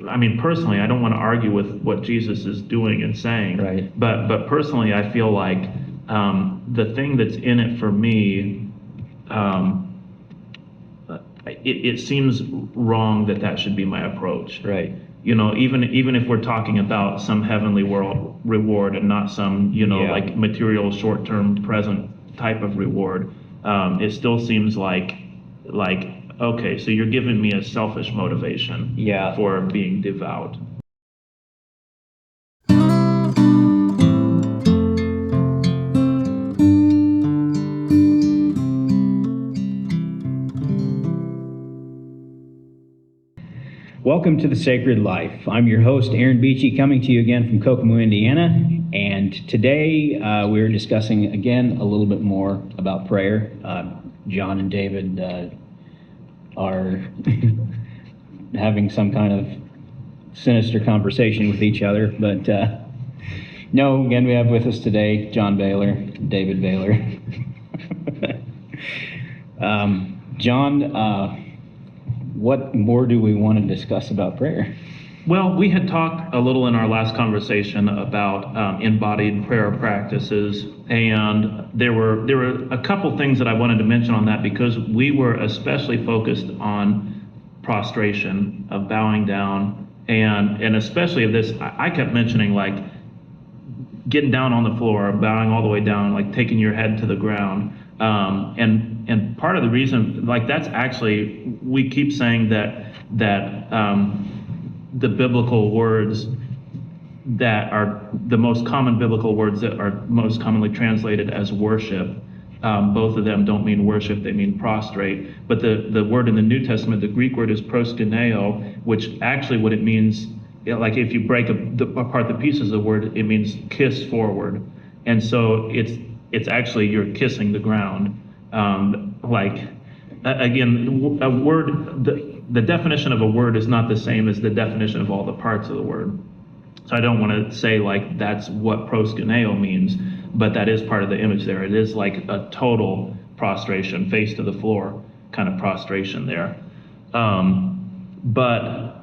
I mean, personally, I don't want to argue with what Jesus is doing and saying. Right. But personally, I feel like the thing that's in it for me, it seems wrong that should be my approach. Right. Even if we're talking about some heavenly world reward and not some, Yeah. like material short-term present type of reward, it still seems like, okay, so you're giving me a selfish motivation Yeah. for being devout. Welcome to The Sacred Life. I'm your host, Aaron Beachy, coming to you again from Kokomo, Indiana. And today we're discussing again a little bit more about prayer. John and David are having some kind of sinister conversation with each other. But no, again, we have with us today John Baylor, David Baylor. John, what more do we want to discuss about prayer? Well, we had talked a little in our last conversation about embodied prayer practices, and there were a couple things that I wanted to mention on that, because we were especially focused on prostration, of bowing down, and especially of this. I kept mentioning like getting down on the floor, bowing all the way down, like taking your head to the ground. And part of the reason, like that's actually, we keep saying that the biblical words that are the most common biblical words that are most commonly translated as worship, both of them don't mean worship, they mean prostrate. But the word in the New Testament, the Greek word is proskuneo, which actually what it means, like if you break apart the pieces of the word, it means kiss forward. And so it's actually you're kissing the ground. Again, a word, the definition of a word is not the same as the definition of all the parts of the word. So I don't want to say like that's what proskuneo means, but that is part of the image there. It is like a total prostration, face to the floor kind of prostration there. But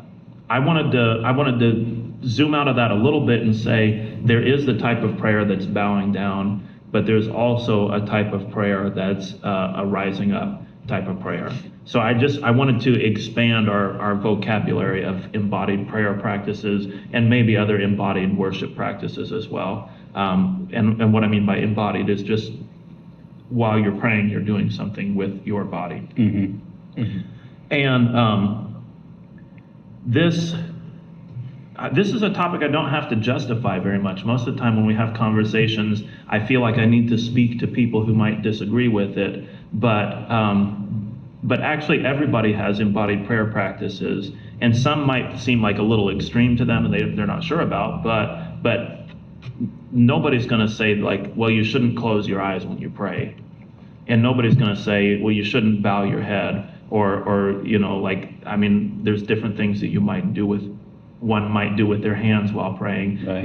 I wanted to zoom out of that a little bit and say there is the type of prayer that's bowing down, but there's also a type of prayer that's a rising up type of prayer. So I wanted to expand our vocabulary of embodied prayer practices and maybe other embodied worship practices as well. And what I mean by embodied is just while you're praying, you're doing something with your body. Mm-hmm. Mm-hmm. And this is a topic I don't have to justify very much. Most of the time when we have conversations, I feel like I need to speak to people who might disagree with it. But actually everybody has embodied prayer practices, and some might seem like a little extreme to them and they're not sure about, but nobody's going to say like, well, you shouldn't close your eyes when you pray. And nobody's going to say, well, you shouldn't bow your head, or like, I mean, there's different things that one might do with their hands while praying. Right.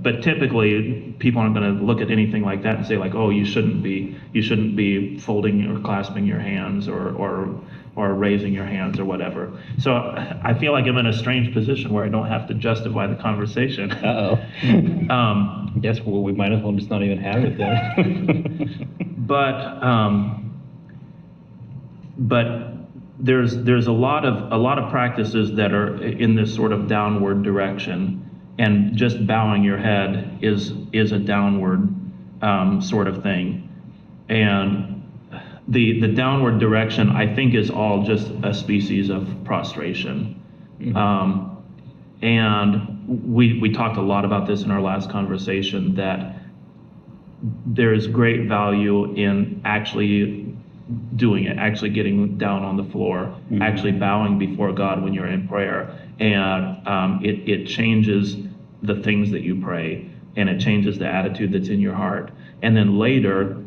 But typically people aren't going to look at anything like that and say like, oh, you shouldn't be folding or clasping your hands or raising your hands or whatever. So I feel like I'm in a strange position where I don't have to justify the conversation. I guess we might as well just not even have it then. But there's a lot of practices that are in this sort of downward direction, and just bowing your head is a downward sort of thing. And the downward direction, I think, is all just a species of prostration. Mm-hmm. And we talked a lot about this in our last conversation, that there is great value in actually doing it, actually getting down on the floor, mm-hmm. actually bowing before God when you're in prayer. And it changes the things that you pray, and it changes the attitude that's in your heart. And then later,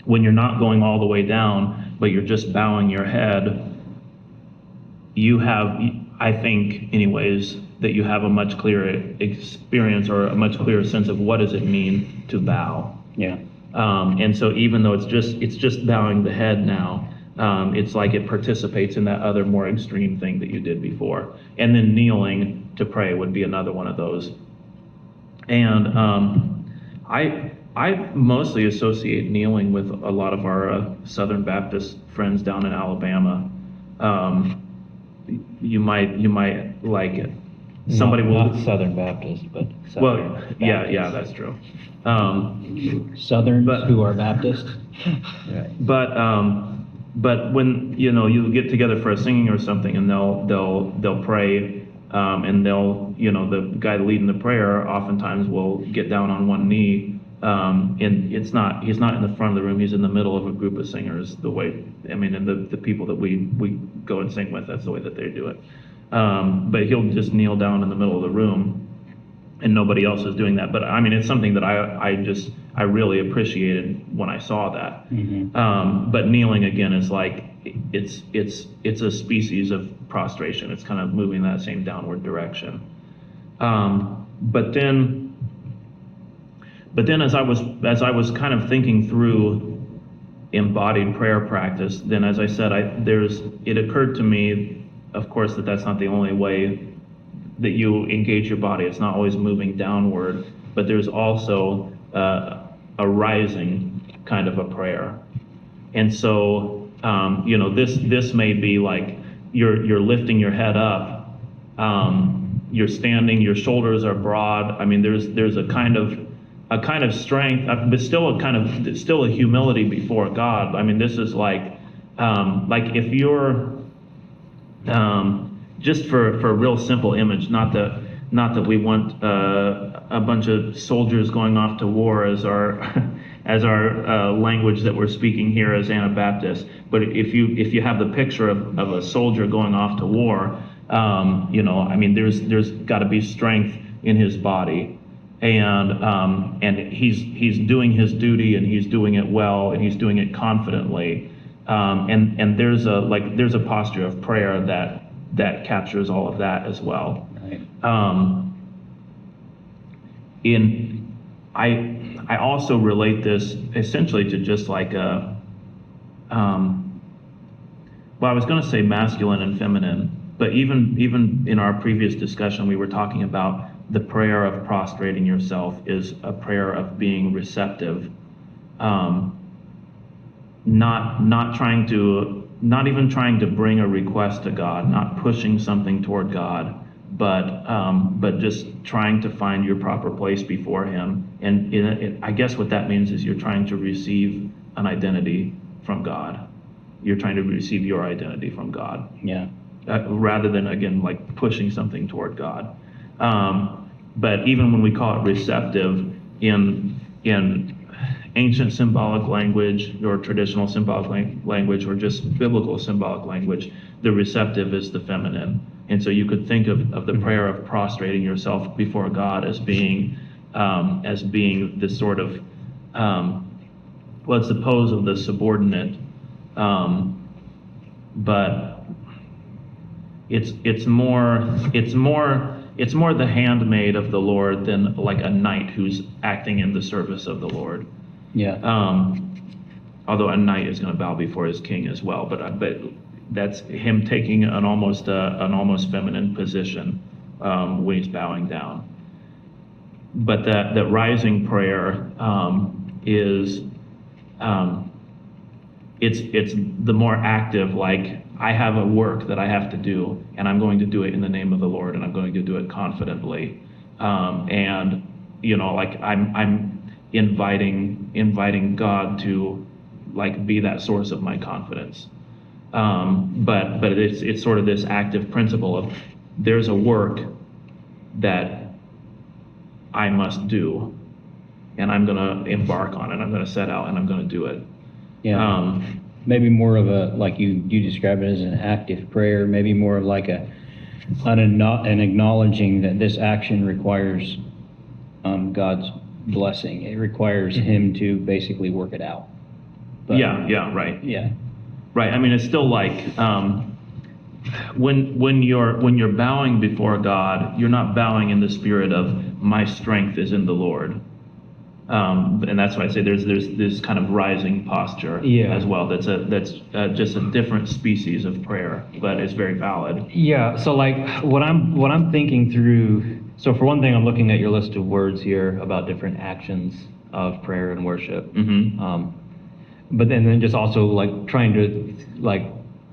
when you're not going all the way down, but you're just bowing your head, you have, I think anyways, that you have a much clearer experience or a much clearer sense of what does it mean to bow. Yeah. And so even though it's just bowing the head now, It's like it participates in that other more extreme thing that you did before. And then kneeling to pray would be another one of those. And I mostly associate kneeling with a lot of our Southern Baptist friends down in Alabama. You might like it. Somebody not will. Southern Baptist, but Well, Southern yeah, Baptist. that's true. Southerns But- who are Baptist. But when you get together for a singing or something, and they'll pray, and the guy leading the prayer oftentimes will get down on one knee, and he's not in the front of the room, he's in the middle of a group of singers. And the people that we go and sing with, that's the way that they do it. But he'll just kneel down in the middle of the room, and nobody else is doing that. But it's something that I really appreciated when I saw that. But kneeling again is like it's a species of prostration. It's kind of moving in that same downward direction. But then as I was kind of thinking through embodied prayer practice, then as I said, it occurred to me, of course, that's not the only way that you engage your body. It's not always moving downward, but there's also a rising kind of a prayer. And so, this may be like you're lifting your head up, you're standing, your shoulders are broad. There's a kind of strength, but still a humility before God. This is like if you're just for a real simple image, not that we want a bunch of soldiers going off to war as our language that we're speaking here as Anabaptists. But if you have the picture of a soldier going off to war, there's got to be strength in his body, and he's doing his duty, and he's doing it well, and he's doing it confidently, and there's a posture of prayer that captures all of that as well. Right. I also relate this essentially to just like I was going to say masculine and feminine, but even in our previous discussion, we were talking about the prayer of prostrating yourself is a prayer of being receptive, not even trying to bring a request to God, not pushing something toward God, but just trying to find your proper place before Him. And I guess what that means is you're trying to receive an identity from God. You're trying to receive your identity from God. Yeah. Rather than, again, like pushing something toward God. But even when we call it receptive in ancient symbolic language or traditional symbolic language or just biblical symbolic language, the receptive is the feminine. And so you could think of the prayer of prostrating yourself before God as being this sort of, it's the pose of the subordinate, but it's more the handmaid of the Lord than like a knight who's acting in the service of the Lord. Yeah. Although a knight is going to bow before his king as well, but that's him taking an almost feminine position when he's bowing down. But that rising prayer is it's the more active, like I have a work that I have to do, and I'm going to do it in the name of the Lord, and I'm going to do it confidently, and like I'm inviting God to like be that source of my confidence. But it's sort of this active principle of there's a work that I must do, and I'm going to embark on it. I'm going to set out and I'm going to do it. Yeah. Maybe more of a, like you describe it as an active prayer, maybe more of like an acknowledging that this action requires God's blessing. It requires Him to basically work it out. But, Yeah, right. Yeah. Right. It's still like when you're bowing before God, you're not bowing in the spirit of my strength is in the Lord. And that's why I say there's this kind of rising posture Yeah. as well. That's just a different species of prayer, but it's very valid. Yeah, so like what I'm thinking through, so for one thing, I'm looking at your list of words here about different actions of prayer and worship. But then just also like trying to like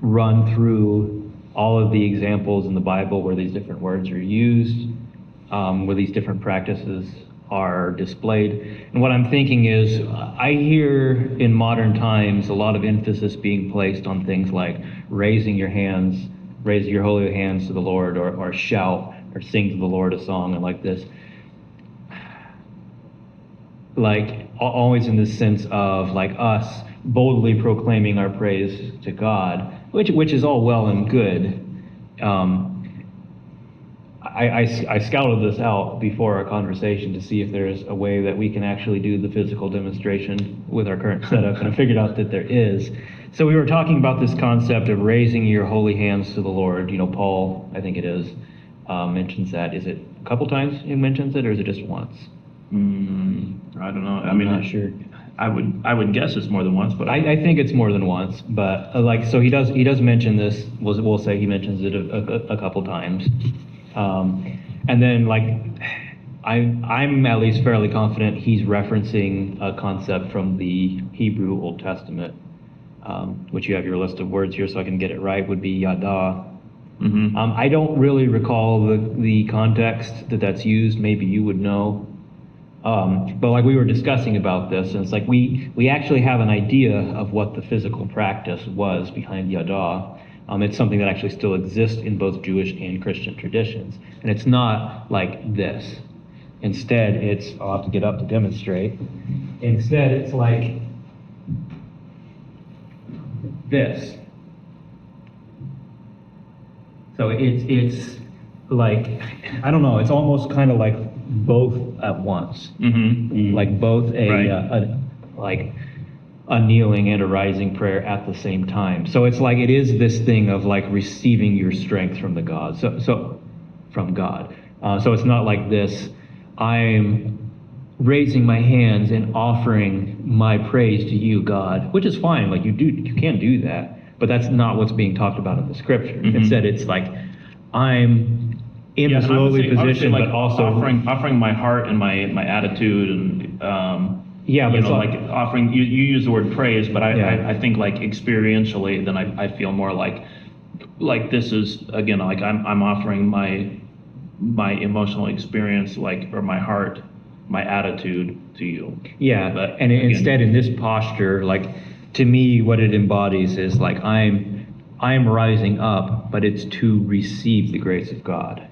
run through all of the examples in the Bible where these different words are used, where these different practices are displayed. And what I'm thinking is, I hear in modern times a lot of emphasis being placed on things like raising your hands, raise your holy hands to the Lord, or shout or sing to the Lord a song, and like this. Like always in this sense of like us boldly proclaiming our praise to God, which is all well and good. I scouted this out before our conversation to see if there's a way that we can actually do the physical demonstration with our current setup, and I figured out that there is. So we were talking about this concept of raising your holy hands to the Lord. Paul, I think it is, mentions that. Is it a couple times he mentions it, or is it just once? I don't know. I'm not sure. I would guess it's more than once, but I think it's more than once, but so he does mention this. We'll say he mentions it a couple times, and then I'm at least fairly confident he's referencing a concept from the Hebrew Old Testament, which you have your list of words here, so I can get it right. Would be yada. I don't really recall the context that's used. Maybe you would know. But like we were discussing about this, and it's like we actually have an idea of what the physical practice was behind Yada. It's something that actually still exists in both Jewish and Christian traditions. And it's not like this. Instead, I'll have to get up to demonstrate. Instead, it's like this. So it's like, I don't know, it's almost kind of like both at once. Like both a kneeling and a rising prayer at the same time. So it's like it is this thing of like receiving your strength from the God. So from God. So it's not like this, I'm raising my hands and offering my praise to you, God, which is fine. Like you can do that, but that's not what's being talked about in the scripture. Instead, it's like I'm in this lowly position, like but also offering my heart and my attitude and yeah, but it's like offering. You use the word praise, but Yeah. I think like experientially, then I feel more like this is again like I'm offering my emotional experience, like, or my heart, my attitude to you. Yeah, But and again- instead in this posture, like to me, what it embodies is like I'm rising up, but it's to receive the grace of God.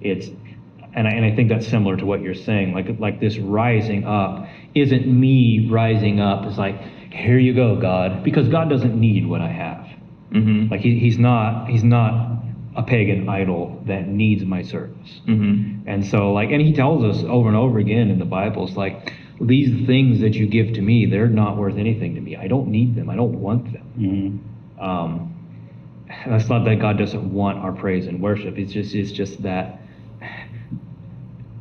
And I think that's similar to what you're saying. Like this rising up isn't me rising up. It's like, here you go, God, because God doesn't need what I have. Like he's not a pagan idol that needs my service. And so and he tells us over and over again in the Bible, it's like, these things that you give to me, they're not worth anything to me. I don't need them. I don't want them. That's not that God doesn't want our praise and worship. It's just that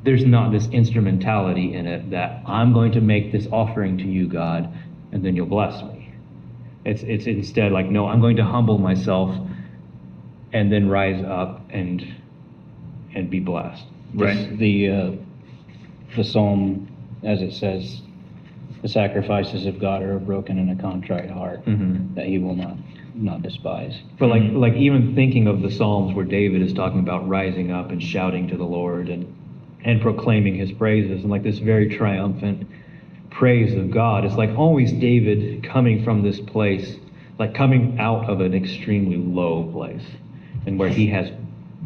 there's not this instrumentality in it that I'm going to make this offering to you, God, and then you'll bless me. It's instead like, no, I'm going to humble myself and then rise up and be blessed. Right. The psalm, as it says, the sacrifices of God are a broken and a contrite heart, that he will not despise. But like even thinking of the Psalms where David is talking about rising up and shouting to the Lord and proclaiming his praises and like this very triumphant praise of God. It's like always David coming from this place, like coming out of an extremely low place, and where he has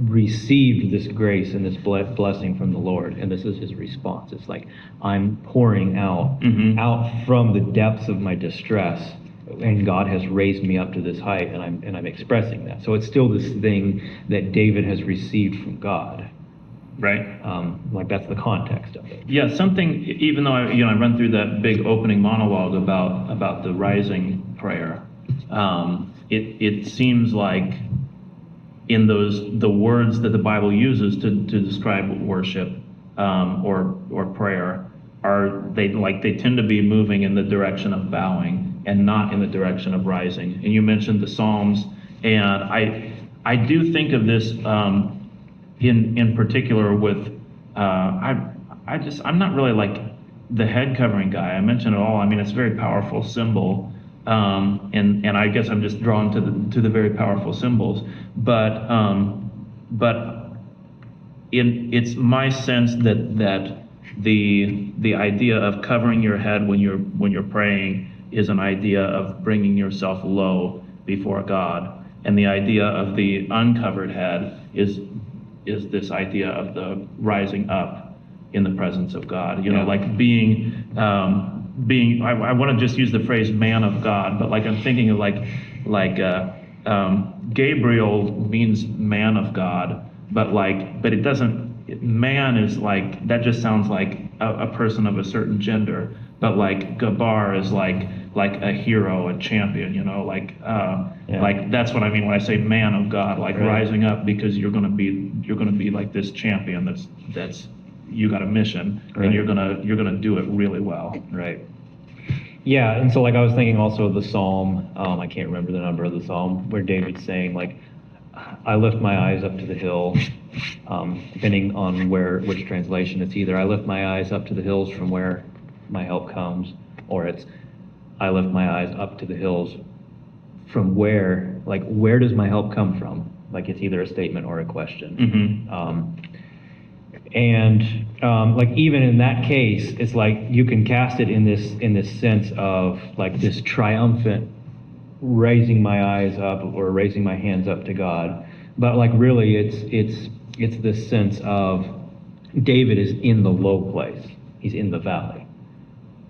received this grace and this blessing from the Lord, and this is his response. It's like I'm pouring out from the depths of my distress, and God has raised me up to this height, and I'm expressing that. So it's still this thing that David has received from God. Right. Like that's the context of it. Yeah, something. Even though I run through that big opening monologue about the rising prayer, it seems like in the words that the Bible uses to describe worship or prayer, they tend to be moving in the direction of bowing and not in the direction of rising. And you mentioned the Psalms, and I do think of this in particular with I'm not really like the head covering guy. I mentioned it all. I mean, it's a very powerful symbol, and I guess I'm just drawn to the very powerful symbols. But it's my sense that the idea of covering your head when you're praying is an idea of bringing yourself low before God, and the idea of the uncovered head is this idea of the rising up in the presence of God. You know, like being. I want to just use the phrase "man of God," but like I'm thinking of like Gabriel means man of God, but it doesn't. Man is like, that just sounds like a person of a certain gender, but like Gabar is like a hero, a champion, you know, like that's what I mean when I say man of God, like rising up, because you're gonna be like this champion that's you got a mission, and you're gonna do it really well. Right. Yeah, and so like I was thinking also of the Psalm, I can't remember the number of the Psalm, where David's saying like, I lift my eyes up to the hill, depending on which translation. It's either I lift my eyes up to the hills from where my help comes, or it's I lift my eyes up to the hills from where does my help come from? Like it's either a statement or a question. Mm-hmm. Like even in that case, it's like you can cast it in this sense of like this triumphant raising my eyes up or raising my hands up to God, but like really it's this sense of David is in the low place, he's in the valley,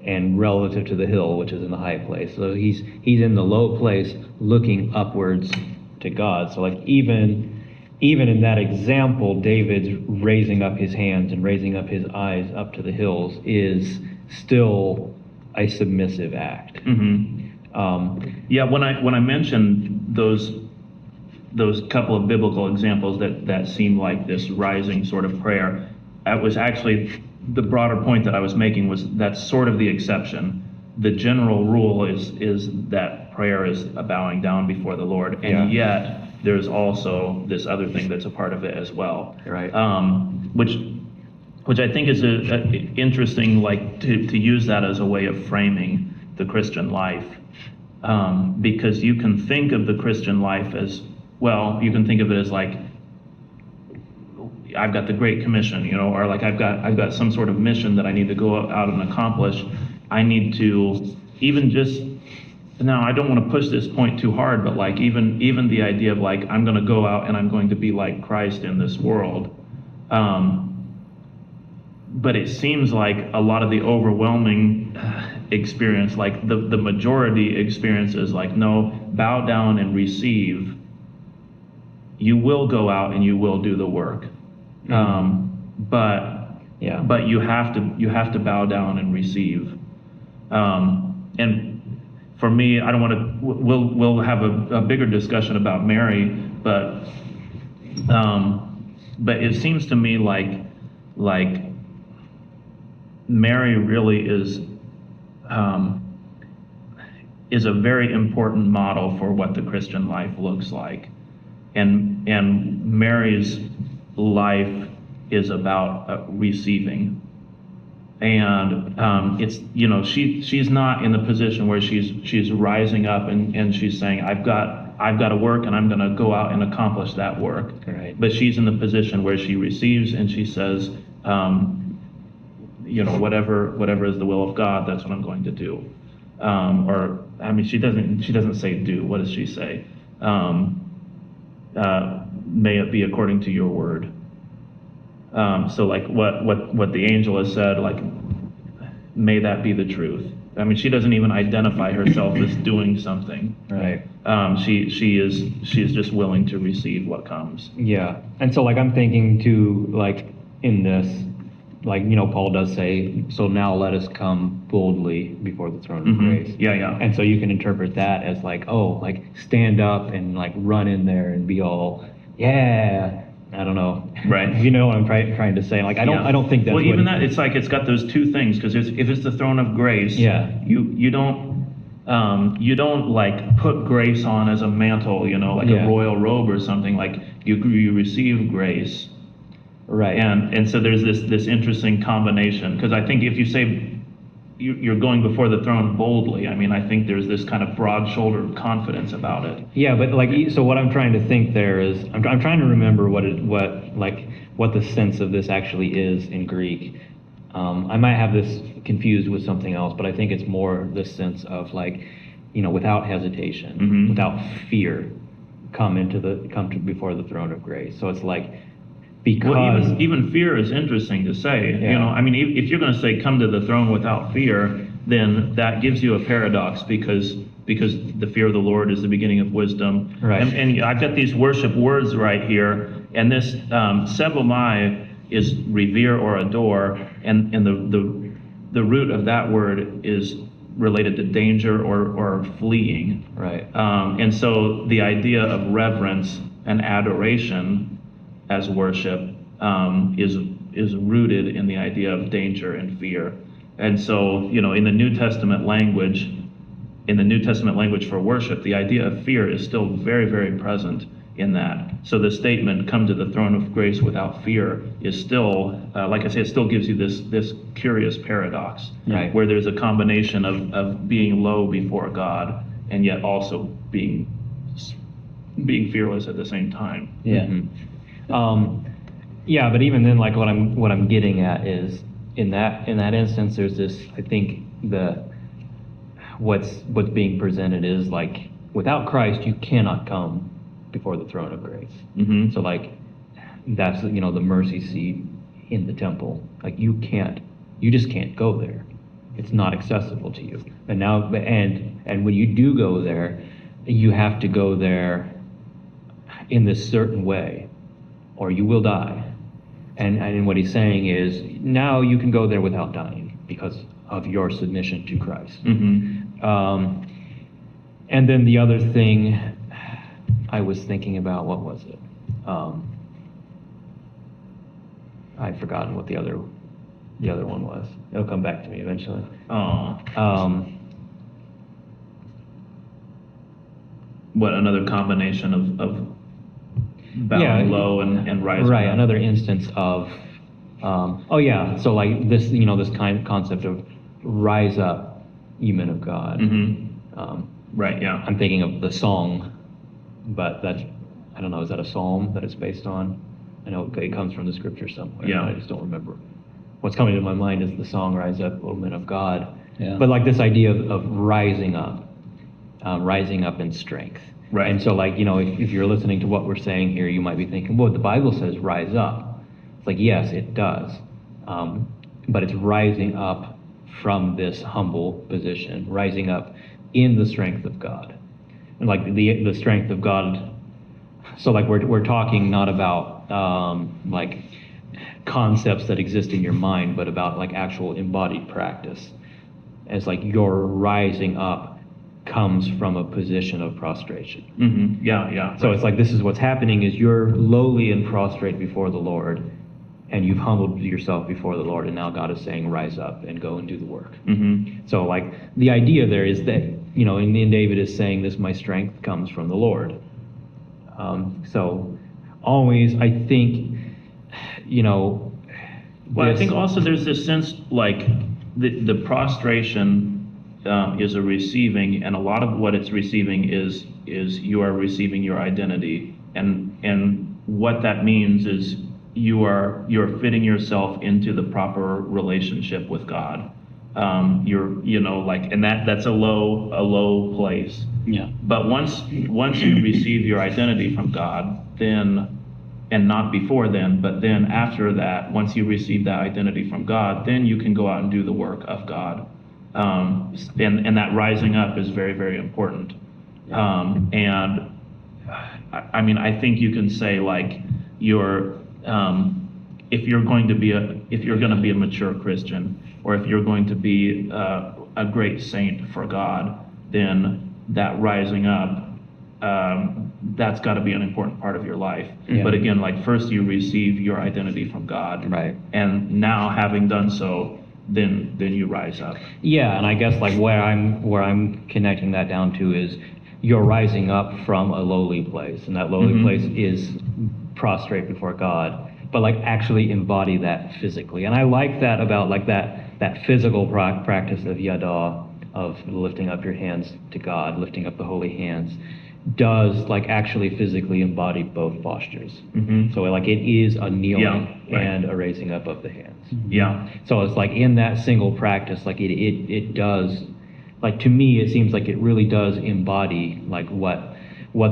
and relative to the hill, which is in the high place. So he's in the low place looking upwards to God. So like even in that example, David's raising up his hands and raising up his eyes up to the hills is still a submissive act. Mm-hmm. When I mentioned those couple of biblical examples that seem like this rising sort of prayer, that was actually the broader point that I was making, was that's sort of the exception. The general rule is that prayer is a bowing down before the Lord, and yet there's also this other thing that's a part of it as well. Right. Which I think is interesting, like to use that as a way of framing the Christian life, because you can think of the Christian life as, well, you can think of it as like, I've got the Great Commission, you know, or like I've got some sort of mission that I need to go out and accomplish. I need to even just, now I don't want to push this point too hard, but like even the idea of like, I'm going to go out and I'm going to be like Christ in this world. But it seems like a lot of the overwhelming experience, like the majority experience is like, no, bow down and receive. You will go out and you will do the work. But you have to bow down and receive. And for me, I don't want to. We'll have a bigger discussion about Mary, but it seems to me like Mary really is a very important model for what the Christian life looks like, and Mary's life is about receiving. And it's, you know, she's not in the position where she's rising up and she's saying, I've got to work and I'm going to go out and accomplish that work. Right. But she's in the position where she receives and she says, you know, whatever is the will of God, that's what I'm going to do. Or I mean, she doesn't say do. What does she say? May it be according to your word. So like what the angel has said, like, may that be the truth. I mean, she doesn't even identify herself as doing something. Right. She is just willing to receive what comes. Yeah. And so like I'm thinking too, like in this, like, you know, Paul does say, so now let us come boldly before the throne of grace. Yeah. And so you can interpret that as like, oh, like stand up and like run in there and be all, yeah, I don't know. Right. You know what I'm trying to say. Like, I Yeah. don't think that's well, what even that, it's like it's got those two things, because if it's the throne of grace, Yeah. you don't like put grace on as a mantle, like Yeah. a royal robe or something. Like you receive grace, Right. and so there's this interesting combination, because I think if you say you're going before the throne boldly, I mean, I think there's this kind of broad-shouldered confidence about it. Yeah, but like, so what I'm trying to think there is, I'm trying to remember what the sense of this actually is in Greek. I might have this confused with something else, but I think it's more this sense of like, without hesitation, Mhm. without fear, come to before the throne of grace. So it's like, because Well, even fear is interesting to say. Yeah. I mean, if you're going to say come to the throne without fear, then that gives you a paradox, because the fear of the Lord is the beginning of wisdom. Right. And I've got these worship words right here, and this sebomai is revere or adore, and the root of that word is related to danger or fleeing. right. And so the idea of reverence and adoration as worship is rooted in the idea of danger and fear. And so, in the New Testament language, for worship, the idea of fear is still very, very present in that. So the statement, come to the throne of grace without fear, is still, like I say, it still gives you this curious paradox, Right. where there's a combination of being low before God and yet also being fearless at the same time. Yeah. Yeah, but even then, like what I'm getting at is in that instance, there's this. I think what's being presented is like, without Christ, you cannot come before the throne of grace. Mm-hmm. So like, that's the mercy seat in the temple. Like you just can't go there. It's not accessible to you. And when you do go there, you have to go there in this certain way, or you will die. And what he's saying is, now you can go there without dying because of your submission to Christ. Mm-hmm. And then the other thing I was thinking about, what was it? I've forgotten what the other one was. It'll come back to me eventually. What, another combination of bowing low and rising right, up? another instance of so like this, this kind of concept of rise up, ye men of God. Mm-hmm. Right, yeah. I'm thinking of the song, but I don't know, is that a psalm that it's based on? I know it comes from the scripture somewhere. Yeah. I just don't remember. What's coming to my mind is the song "Rise Up, O Men of God." Yeah. But like this idea of rising up in strength. Right. And so like, if you're listening to what we're saying here, you might be thinking, well, the Bible says rise up. It's like, yes, it does. But it's rising up from this humble position, rising up in the strength of God. And like the strength of God. So like we're talking not about like concepts that exist in your mind, but about like actual embodied practice. As like your rising up comes from a position of prostration. Mm-hmm. Yeah. So it's like, this is what's happening is you're lowly and prostrate before the Lord, and you've humbled yourself before the Lord, and now God is saying, rise up and go and do the work. Mm-hmm. So like the idea there is that, and David is saying this, my strength comes from the Lord. So always, I think, Well, I think also there's this sense like the prostration is a receiving, and a lot of what it's receiving is you are receiving your identity, and what that means is you're fitting yourself into the proper relationship with God. And that's a low place. Yeah. But once you receive your identity from God, then, and not before then, but then after that, once you receive that identity from God, then you can go out and do the work of God. And that rising up is very, very important. And I mean, I think you can say like if you're going to be a mature Christian, or if you're going to be a great saint for God, then that rising up that's got to be an important part of your life. Yeah. But again, like first you receive your identity from God, Right. and now having done so, then you rise up. Yeah, and I guess like where I'm connecting that down to is you're rising up from a lowly place, and that lowly Mhm. place is prostrate before God, but like actually embody that physically. And I like that about like that physical practice of yada, of lifting up your hands to God, lifting up the holy hands, does like actually physically embody both postures. Mm-hmm. So like it is a kneeling Yeah, right. and a raising up of the hands. Yeah. So it's like in that single practice, like it does, like to me, it seems like it really does embody like what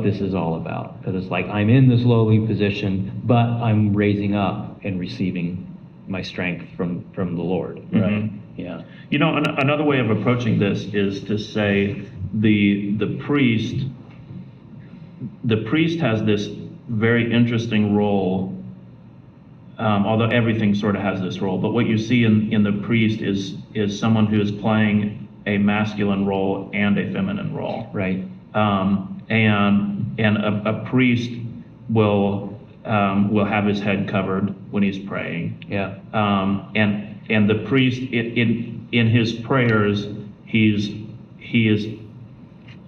this is all about. Because it's like I'm in this lowly position, but I'm raising up and receiving my strength from the Lord. Right. Yeah. You know, another way of approaching this is to say the priest has this very interesting role, although everything sort of has this role. But what you see in the priest is someone who is playing a masculine role and a feminine role. Right. And a priest will have his head covered when he's praying. Yeah. And the priest in his prayers, he is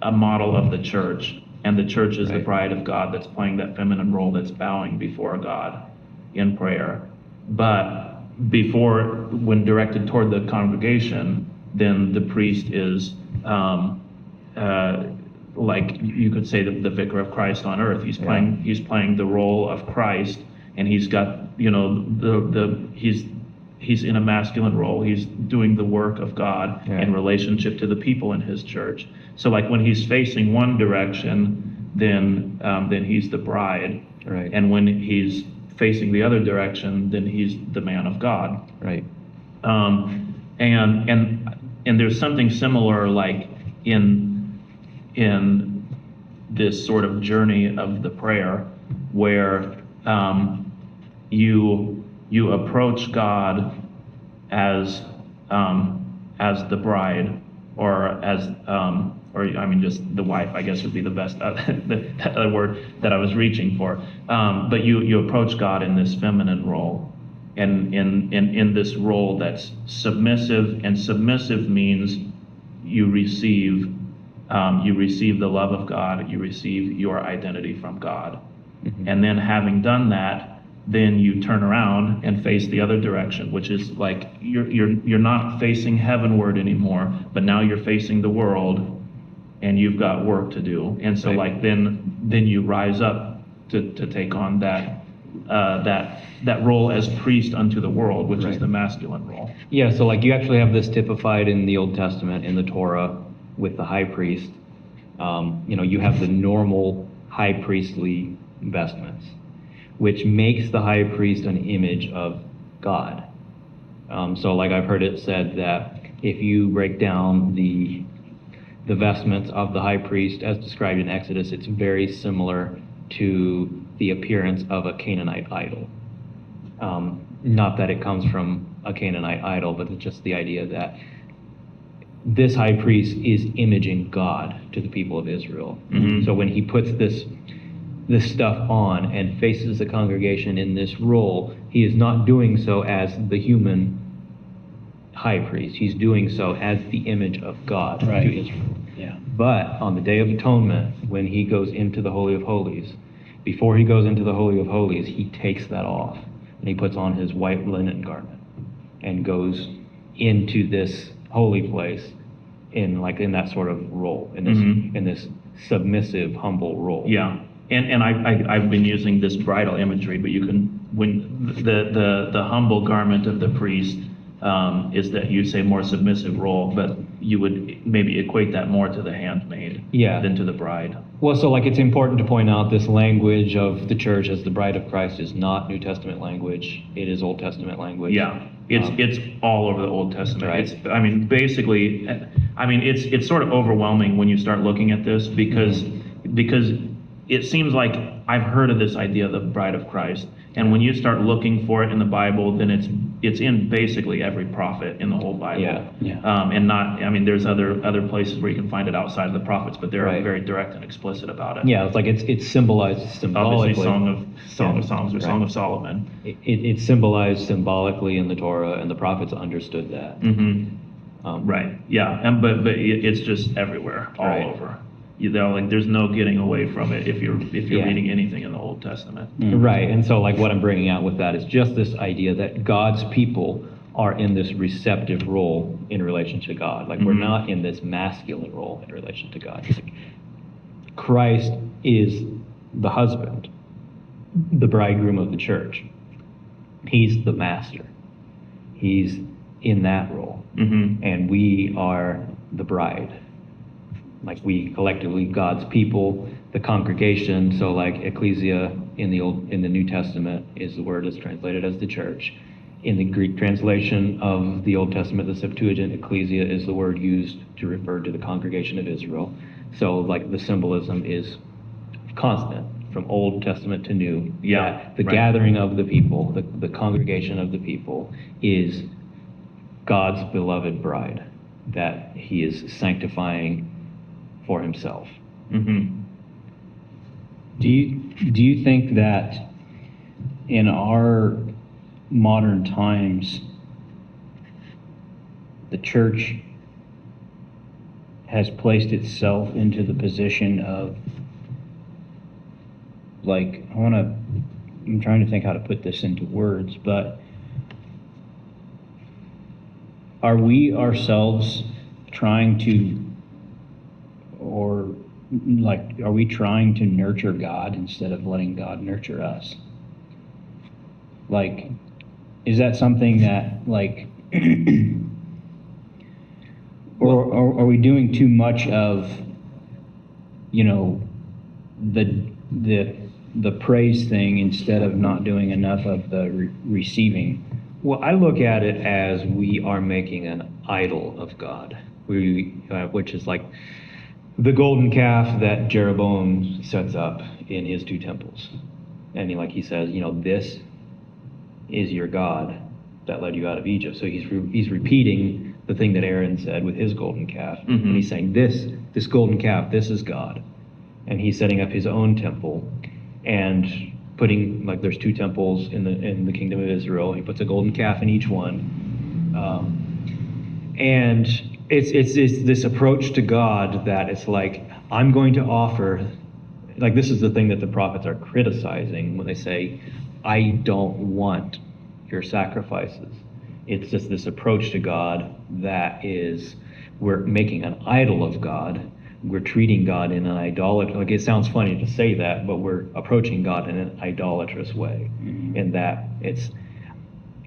a model of the church, and the church is the Right. bride of God that's playing that feminine role, that's bowing before God in prayer. But when directed toward the congregation, then the priest is like you could say the vicar of Christ on earth. He's playing the role of Christ, and he's got, you know, he's in a masculine role. He's doing the work of God in relationship to the people in his church. So like when he's facing one direction, then he's the bride. Right. And when he's facing the other direction, then he's the man of God. Right. And there's something similar like in this sort of journey of the prayer where you approach God as the bride, or as or I mean just the wife, I guess would be the best the word that I was reaching for. But you approach God in this feminine role, and in this role that's submissive, and submissive means you receive the love of God, you receive your identity from God. Mm-hmm. And then having done that, then you turn around and face the other direction, which is like you're not facing heavenward anymore, but now you're facing the world, and you've got work to do. And so Right. like then you rise up to take on that role as priest unto the world, which Right. is the masculine role. Yeah, so like you actually have this typified in the Old Testament, in the Torah, with the high priest. You have the normal high priestly vestments, which makes the high priest an image of God. So like I've heard it said that if you break down the vestments of the high priest as described in Exodus, it's very similar to the appearance of a Canaanite idol. Not that it comes from a Canaanite idol, but it's just the idea that this high priest is imaging God to the people of Israel. Mhm. So when he puts this stuff on and faces the congregation in this role, he is not doing so as the human high priest. He's doing so as the image of God Right. to Israel. Yeah. But on the Day of Atonement, when he goes into the Holy of Holies, before he goes into the Holy of Holies, he takes that off and he puts on his white linen garment and goes into this holy place in that sort of role, in this submissive, humble role. Yeah, and I've been using this bridal imagery, but you can, when the humble garment of the priest is that you say more submissive role, but you would maybe equate that more to the handmaid than to the bride. Well, so like it's important to point out this language of the church as the bride of Christ is not New Testament language. It is Old Testament language. Yeah, it's all over the Old Testament. Right. It's sort of overwhelming when you start looking at this because it seems like I've heard of this idea of the bride of Christ, and when you start looking for it in the Bible, then it's in basically every prophet in the whole Bible. Yeah. And not, I mean, there's other places where you can find it outside of the prophets, but they're Right. very direct and explicit about it. Yeah, it's like it's symbolized symbolically. Obviously, Song of Yeah. Songs or Right. Song of Solomon. It's symbolized symbolically in the Torah, and the prophets understood that. Right. Yeah. And but it's just everywhere, all Right. over. You know, like there's no getting away from it if you're Yeah. reading anything in the Old Testament. Right, and so like what I'm bringing out with that is just this idea that God's people are in this receptive role in relation to God. Like we're Mhm. not in this masculine role in relation to God. Like, Christ is the husband, the bridegroom of the church. He's the master. He's in that role. And we are the bride. Like we collectively, God's people, the congregation. So like ecclesia in the New Testament is the word that's translated as the church. In the Greek translation of the Old Testament, the Septuagint, ecclesia is the word used to refer to the congregation of Israel. So like the symbolism is constant from Old Testament to New. Yeah, That the right. gathering of the people, the congregation of the people is God's beloved bride that he is sanctifying for himself. Do you think that in our modern times, the church has placed itself into the position of, like, I'm trying to think how to put this into words, but are we ourselves trying to, or like, are we trying to nurture God instead of letting God nurture us? Like, is that something that, like, or are we doing too much of, you know, the praise thing instead of not doing enough of the receiving? Well, I look at it as we are making an idol of God, which is like the golden calf that Jeroboam sets up in his two temples. And he says, this is your God that led you out of Egypt. So he's repeating the thing that Aaron said with his golden calf. And he's saying, this golden calf, this is God. And he's setting up his own temple and putting, like, there's two temples in the kingdom of Israel. He puts a golden calf in each one. And it's this approach to God that it's like, I'm going to offer, like, this is the thing that the prophets are criticizing when they say, I don't want your sacrifices. It's just this approach to God that is, we're making an idol of God. We're treating God in an idolatrous, like, it sounds funny to say that, but we're approaching God in an idolatrous way, in that it's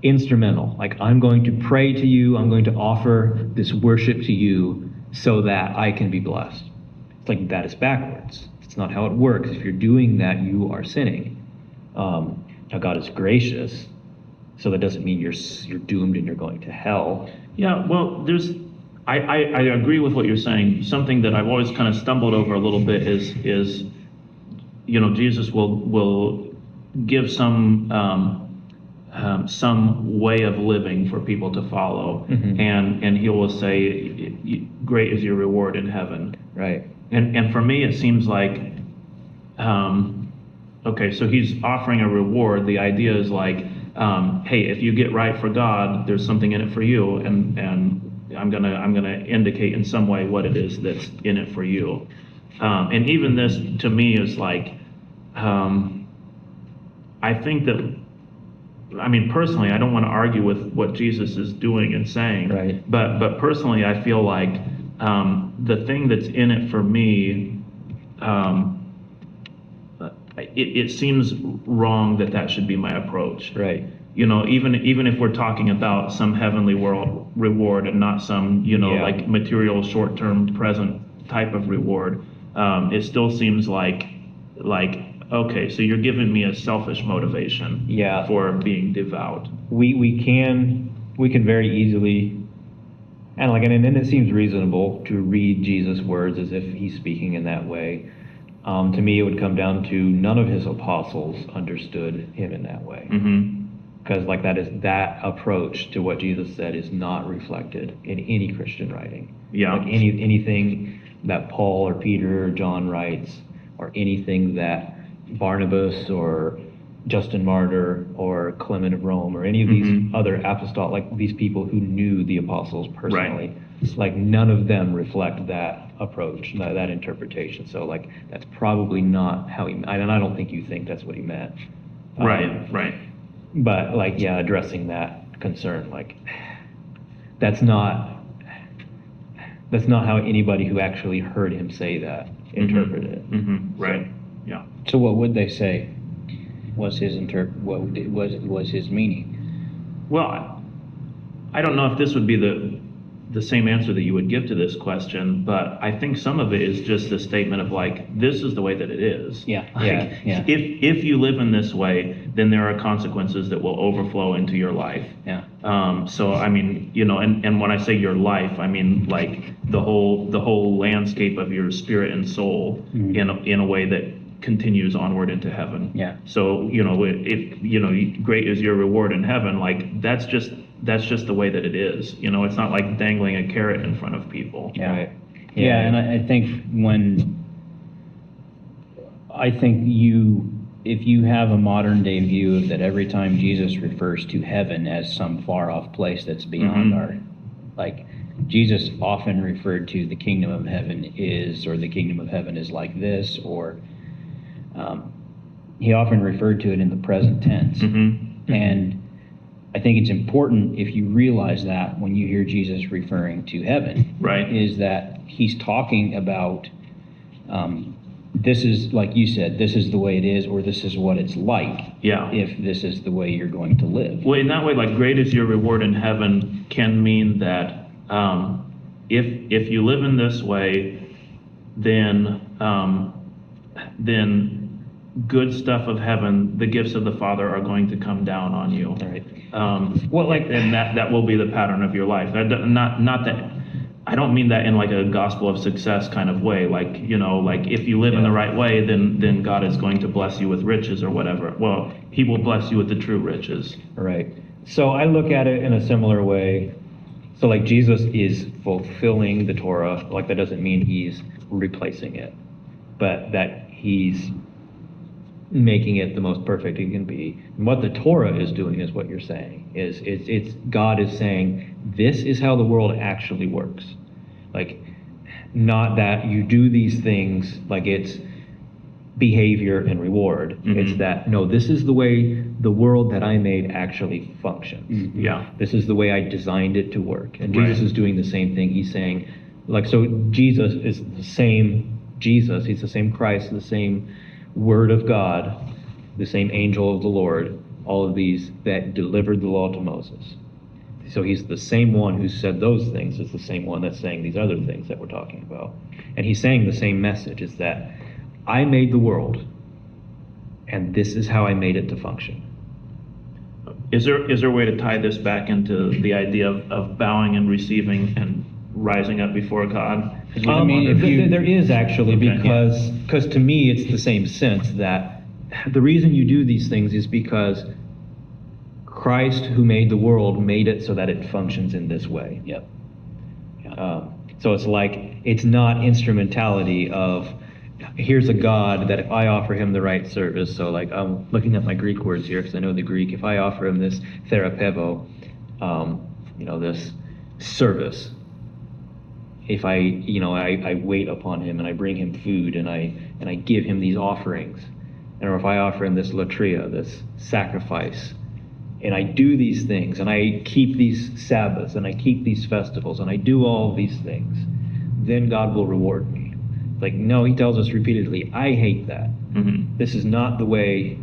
instrumental. Like, I'm going to pray to you, I'm going to offer this worship to you so that I can be blessed. It's like, that is backwards. It's not how it works. If you're doing that, you are sinning. Now, God is gracious, so that doesn't mean you're doomed and you're going to hell. Yeah, well, I agree with what you're saying. Something that I've always kind of stumbled over a little bit is Jesus will give some way of living for people to follow, and he will say, "Great is your reward in heaven." Right. And for me, it seems like, okay, so he's offering a reward. The idea is like, hey, if you get right for God, there's something in it for you, and I'm gonna indicate in some way what it is that's in it for you. And even this to me is like, I think that, I mean, personally, I don't want to argue with what Jesus is doing and saying, Right. But personally, I feel like the thing that's in it for me, it seems wrong that should be my approach. Right. Even if we're talking about some heavenly world reward and not some, Yeah. like material short-term present type of reward, it still seems like, okay, so you're giving me a selfish motivation Yeah. for being devout. We can very easily, and it seems reasonable to read Jesus' words as if he's speaking in that way. To me, it would come down to none of his apostles understood him in that way. because like that approach to what Jesus said is not reflected in any Christian writing. Yeah. Like anything that Paul or Peter or John writes, or anything that Barnabas or Justin Martyr or Clement of Rome or any of these other apostolic, like these people who knew the apostles personally, like none of them reflect that approach, that interpretation. So like that's probably not how he, and I don't think you think that's what he meant. Right. But like, yeah, addressing that concern, like that's not how anybody who actually heard him say that interpreted it. Right. Yeah. So what would they say was his was his meaning? Well, I don't know if this would be the same answer that you would give to this question, but I think some of it is just a statement of like, this is the way that it is. Yeah. Like, Yeah. If you live in this way, then there are consequences that will overflow into your life. Yeah. So I mean, and when I say your life, I mean like the whole landscape of your spirit and soul in a way that continues onward into heaven. Yeah. So if great is your reward in heaven, like that's just the way that it is. It's not like dangling a carrot in front of people. Yeah. Right. Yeah, and I think if you have a modern day view of that every time Jesus refers to heaven as some far off place that's beyond our, like Jesus often referred to the kingdom of heaven or the kingdom of heaven is like this, or he often referred to it in the present tense. And I think it's important if you realize that when you hear Jesus referring to heaven, Right. is that he's talking about this is, like you said, this is the way it is, or this is what it's like. Yeah. If this is the way you're going to live. Well, in that way, like great is your reward in heaven can mean that if you live in this way, then good stuff of heaven, the gifts of the Father are going to come down on you. Right. Well, and that will be the pattern of your life. Not that I don't mean that in like a gospel of success kind of way. Like like if you live in the right way, then God is going to bless you with riches or whatever. Well, He will bless you with the true riches. Right. So I look at it in a similar way. So like Jesus is fulfilling the Torah. Like that doesn't mean he's replacing it, but that he's making it the most perfect it can be. And what the Torah is doing is what you're saying. It's God is saying this is how the world actually works. Like not that you do these things like it's behavior and reward. It's that no, this is the way the world that I made actually functions. Yeah. This is the way I designed it to work. And Jesus Right. is doing the same thing. He's saying, like, so Jesus is the same Jesus. He's the same Christ, the same Word of God, the same angel of the Lord, all of these that delivered the law to Moses. So he's the same one who said those things is the same one that's saying these other things that we're talking about. And he's saying the same message, is that I made the world, and this is how I made it to function. Is there a way to tie this back into the idea of bowing and receiving and rising up before God? I mean, if you- There is actually, Okay, because to me it's the same sense that the reason you do these things is because Christ, who made the world, made it so that it functions in this way. Yep. So it's like, it's not instrumentality of, here's a God that if I offer him the right service, so like I'm looking at my Greek words here because I know the Greek, if I offer him this therapevo, this service, if I wait upon him and I bring him food and I give him these offerings, or if I offer him this latria, this sacrifice, and I do these things, and I keep these Sabbaths, and I keep these festivals, and I do all these things, then God will reward me. Like, no, he tells us repeatedly, I hate that. This is not the way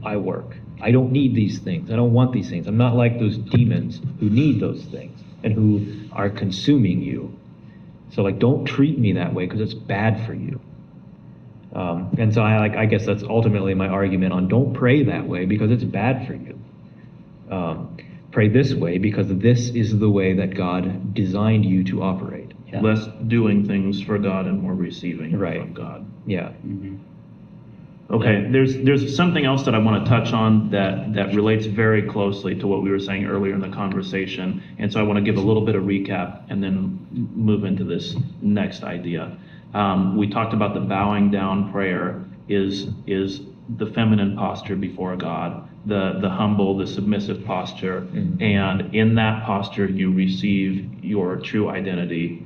I work. I don't need these things. I don't want these things. I'm not like those demons who need those things and who are consuming you. So, like, don't treat me that way because it's bad for you. And so I guess that's ultimately my argument on don't pray that way because it's bad for you. Pray this way because this is the way that God designed you to operate. Yeah. Less doing things for God and more receiving Right. from God. Yeah. Okay, Yeah. there's something else that I want to touch on that relates very closely to what we were saying earlier in the conversation. And so I want to give a little bit of recap and then move into this next idea. We talked about the bowing down prayer is the feminine posture before God, the humble, the submissive posture. Mhm. And in that posture, you receive your true identity.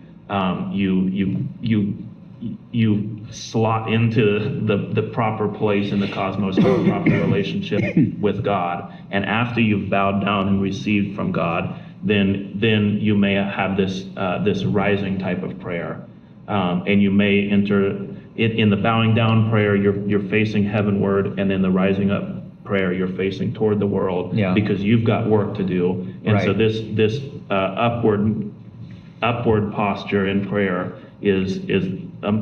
You slot into the proper place in the cosmos for a proper relationship with God. And after you've bowed down and received from God, then you may have this rising type of prayer. And you may enter in the bowing down prayer, you're facing heavenward, and then the rising up prayer, you're facing toward the world, Yeah. because you've got work to do. And so Right. this upward posture in prayer is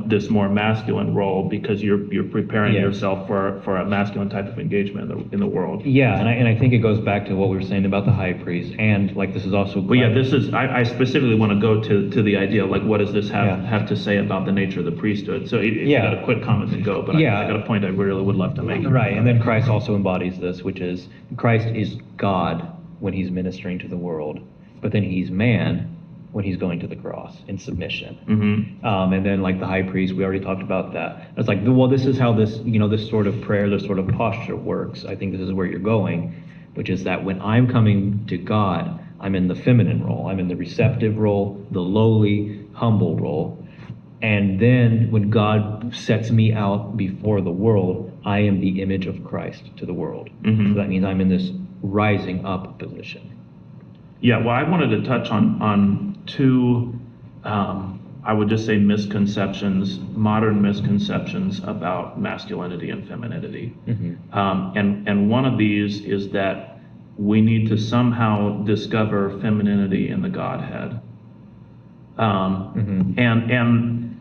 this more masculine role, because you're preparing Yes. yourself for a masculine type of engagement in the world. Yeah, and I think it goes back to what we were saying about the high priest, and like this is also. Well, yeah, this is, I specifically want to go to the idea, like, what does this Yeah. have to say about the nature of the priesthood? So if you Yeah. got a quick comment, then go, but Yeah. I got a point I really would love to make. Right, and then Christ also embodies this, which is Christ is God when he's ministering to the world, but then he's man when he's going to the cross in submission. Mm-hmm. And then like the high priest, we already talked about that. It's like, well, this is how this, this sort of prayer, this sort of posture works. I think this is where you're going, which is that when I'm coming to God, I'm in the feminine role. I'm in the receptive role, the lowly, humble role. And then when God sets me out before the world, I am the image of Christ to the world. Mhm. So that means I'm in this rising up position. Yeah, well, I wanted to touch on two, I would just say modern misconceptions about masculinity and femininity. Mm-hmm. And one of these is that we need to somehow discover femininity in the Godhead. Mm-hmm. And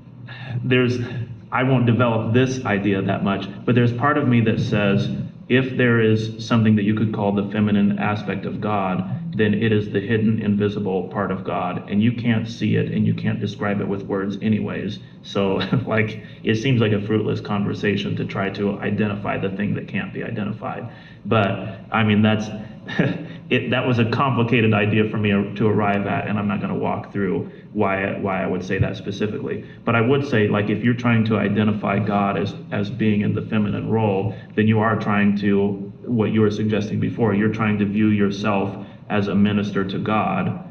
I won't develop this idea that much, but there's part of me that says, if there is something that you could call the feminine aspect of God, then it is the hidden, invisible part of God, and you can't see it and you can't describe it with words anyways. So like, it seems like a fruitless conversation to try to identify the thing that can't be identified. But I mean, that was a complicated idea for me to arrive at, and I'm not going to walk through why I would say that specifically. But I would say, like, if you're trying to identify God as being in the feminine role, then you are trying to, what you were suggesting before, you're trying to view yourself as a minister to God.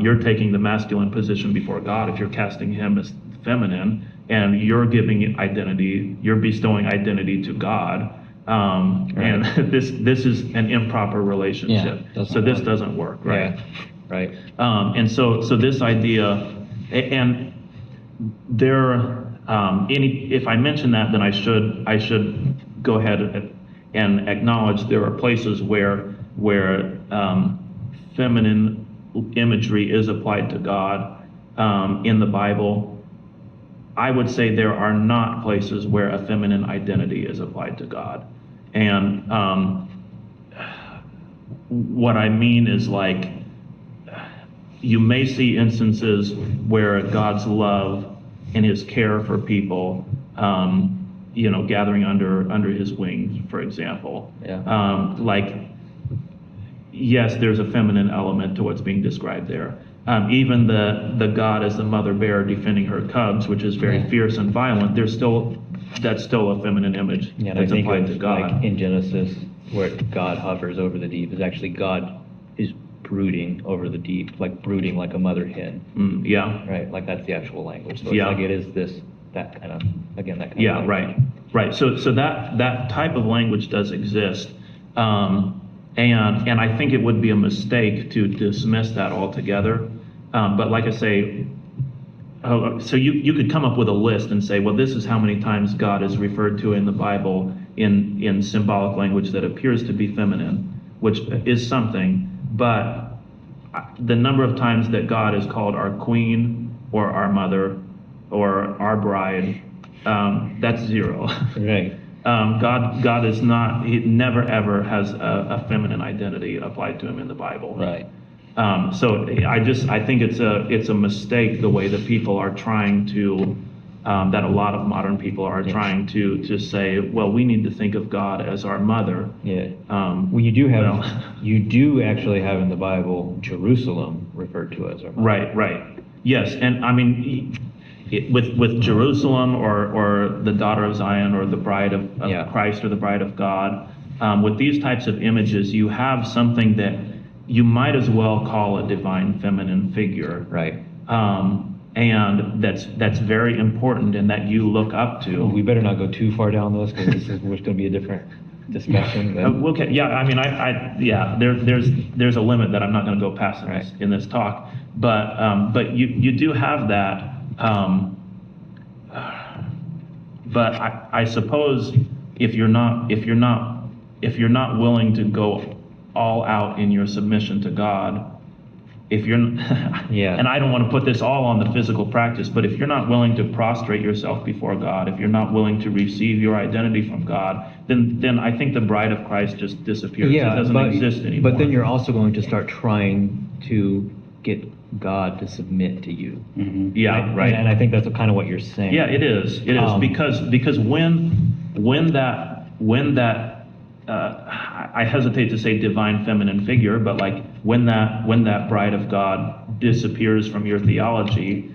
You're taking the masculine position before God if you're casting him as feminine, and you're giving identity, you're bestowing identity to God. And this is an improper relationship. Yeah, so this work. doesn't work, right? Yeah, right. And so this idea, and there, if I mention that, then I should go ahead and acknowledge there are places where feminine imagery is applied to God in the Bible. I would say there are not places where a feminine identity is applied to God. And what I mean is, like, you may see instances where God's love and his care for people, gathering under his wings, for example. Yeah. Yes, there's a feminine element to what's being described there. Even the God as the mother bear defending her cubs, which is very fierce and violent, that's still a feminine image Yeah, and I that's think applied of, to God. like in Genesis, where God hovers over the deep, is actually God is brooding over the deep, like brooding like a mother hen, Yeah. right? Like that's the actual language. So Yeah. it's like it is that kind of Yeah, language. right. So that type of language does exist, and I think it would be a mistake to dismiss that altogether. But like I say, so you could come up with a list and say, well, this is how many times God is referred to in the Bible in symbolic language that appears to be feminine, which is something. But the number of times that God is called our queen or our mother or our bride, that's zero. Right. God is not, he never ever has a feminine identity applied to him in the Bible. Right. So I think it's a mistake the way that people are trying to that a lot of modern people are trying to say, well, we need to think of God as our mother. Yeah. Um, Well, you do have, well- you do actually have in the Bible Jerusalem referred to as our mother. Right. Yes, and I mean, with Jerusalem or the daughter of Zion or the bride of Yeah. Christ or the bride of God, with these types of images, you have something that you might as well call a divine feminine figure. Right. And that's very important and that you look up to. We better not go too far down this because this is going to be a different discussion. Okay, yeah, I mean, there's a limit that I'm not going to go past Right. in this talk, but you do have that. But I suppose if you're not willing to go all out in your submission to God, if you're Yeah. and I don't want to put this all on the physical practice, but if you're not willing to prostrate yourself before God, if you're not willing to receive your identity from God, then I think the bride of Christ just disappears. It doesn't exist anymore. But then you're also going to start trying to get God to submit to you. Yeah, right. And I think that's kind of what you're saying. Yeah, it is. It is because when that I hesitate to say divine feminine figure, but like when that bride of God disappears from your theology,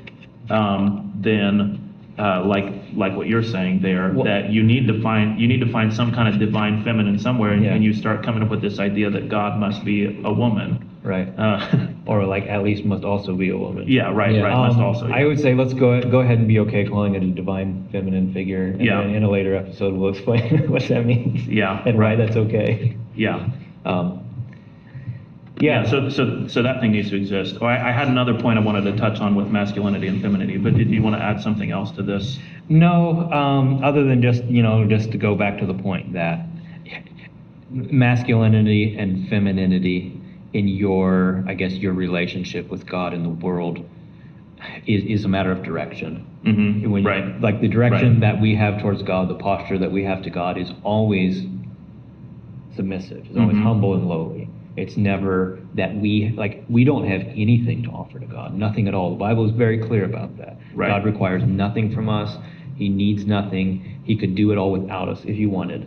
then like what you're saying there, Well- that you need to find some kind of divine feminine somewhere, Yeah. and you start coming up with this idea that God must be a woman. Right. Uh, Or like at least must also be a woman. yeah, right. Must also. I would say let's go ahead and be okay calling it a divine feminine figure. And Yeah. then in a later episode, we'll explain what that means. Yeah, And why right. that's okay. Yeah. Um, Yeah, so that thing needs to exist. Oh, I had another point I wanted to touch on with masculinity and femininity, but did you want to add something else to this? No, other than just to go back to the point that masculinity and femininity in your relationship with God in the world is a matter of direction. Mm-hmm. When you- Right. Like the direction Right. that we have towards God, the posture that we have to God is always submissive. It's always Mhm. humble and lowly. It's never that we don't have anything to offer to God, nothing at all. The Bible is very clear about that. Right. God requires nothing from us. He needs nothing. He could do it all without us if he wanted.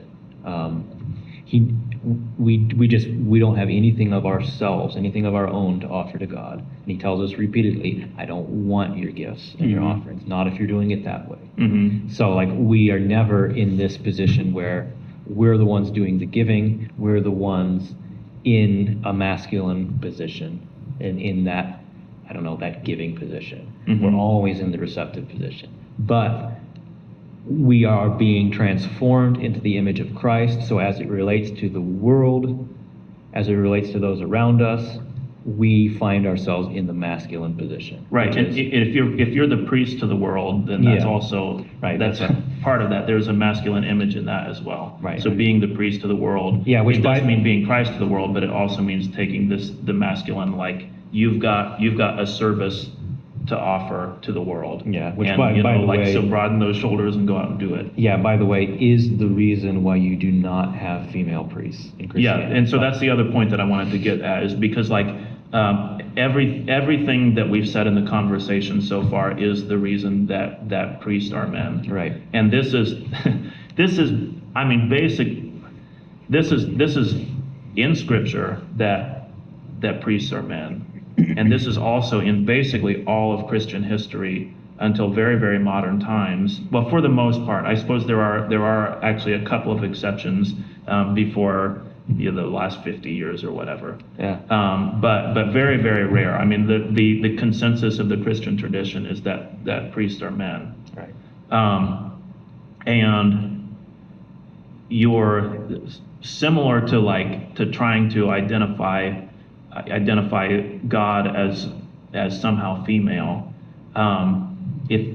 We don't have anything of ourselves, anything of our own to offer to God. And he tells us repeatedly, I don't want your gifts and your Mhm. offerings, not if you're doing it that way. Mm-hmm. So we are never in this position where we're the ones doing the giving, we're the ones in a masculine position and in that, that giving position. Mhm. We're always in the receptive position. But we are being transformed into the image of Christ, so as it relates to the world, as it relates to those around us, we find ourselves in the masculine position. Right, which and is- if you're the priest to the world, then that's Yeah. also Right, That's that's part of that. There's a masculine image in that as well. Right. So being the priest to the world, Yeah, which it doesn't by- mean being Christ to the world, but it also means taking the masculine, like you've got a service to offer to the world. Yeah, which and, by the like way- so broaden those shoulders and go out and do it. Yeah, by the way, is the reason why you do not have female priests in Yeah, Christianity. and so that's the other point that I wanted to get at is because everything that we've said in the conversation so far is the reason that priests are men. Right. And this is I mean this is in scripture that priests are men. And this is also in basically all of Christian history until very, very modern times. Well, for the most part, I suppose there are actually a couple of exceptions before the last 50 years or whatever. Yeah. But very, very rare. I mean, the consensus of the Christian tradition is that priests are men. Right. And you're similar to trying to identify God as somehow female. If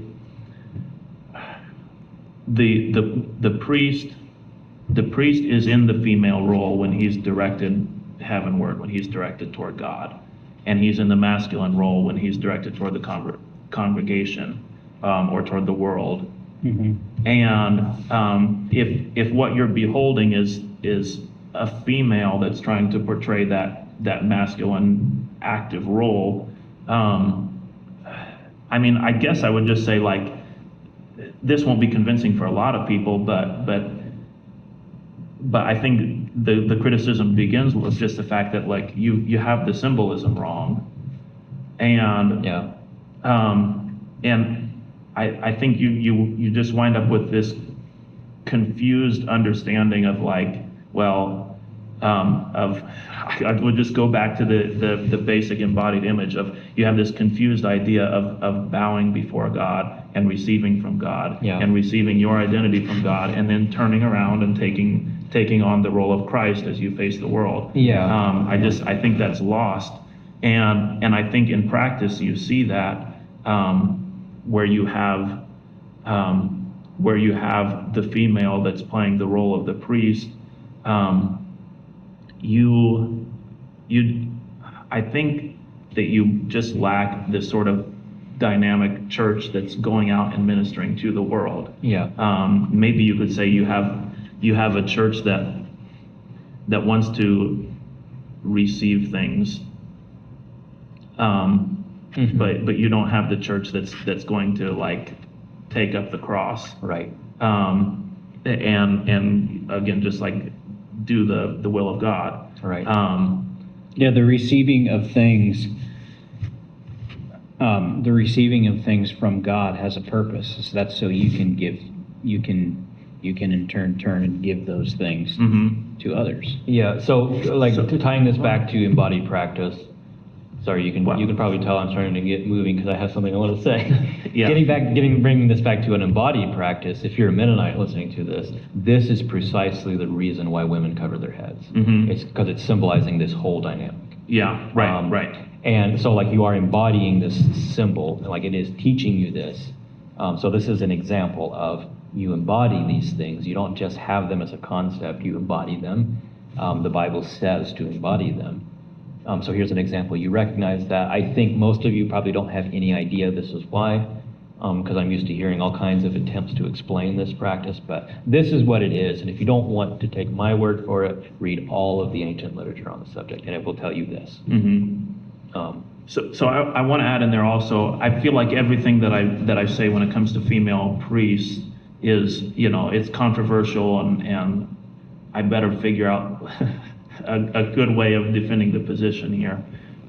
the priest is in the female role when he's directed heavenward, when he's directed toward God, and he's in the masculine role when he's directed toward the congregation or toward the world. Mm-hmm. And if what you're beholding is a female that's trying to portray that masculine active role, I mean, I guess I would just say this won't be convincing for a lot of people, but I think the criticism begins with just the fact that like you have the symbolism wrong, and Yeah. and I think you just wind up with this confused understanding of like, well, I would just go back to the basic embodied image of, you have this confused idea of bowing before God and receiving from God, Yeah. and receiving your identity from God, and then turning around and taking on the role of Christ as you face the world. Yeah. I think that's lost, and I think in practice you see that, where you have the female that's playing the role of the priest. I think that you just lack this sort of dynamic church that's going out and ministering to the world. Yeah. Maybe you could say you have a church that wants to receive things, Mhm. but you don't have the church that's going to like take up the cross. Right. And again, just like do the will of God. Right. Yeah, the receiving of things. The receiving of things from God has a purpose. So that's so you can give, you can in turn and give those things Mm-hmm. to others. Yeah, so like tying this back to embodied practice. Sorry, you can Wow. probably tell I'm starting to get moving because I have something I want to say. Yeah. Bringing this back to an embodied practice. If you're a Mennonite listening to this is precisely the reason why women cover their heads. Mhm. It's because it's symbolizing this whole dynamic. Yeah. Right. Um, Right. And so like you are embodying this symbol, and like it is teaching you this. So this is an example of you embody these things. You don't just have them as a concept, you embody them. The Bible says to embody them. So here's an example. You recognize that. I think most of you probably don't have any idea this is why, because I'm used to hearing all kinds of attempts to explain this practice, but this is what it is. And if you don't want to take my word for it, read all of the ancient literature on the subject, and it will tell you this. Mm-hmm. So I want to add in there also, I feel like everything that I say when it comes to female priests is, it's controversial, and I better figure out a good way of defending the position here.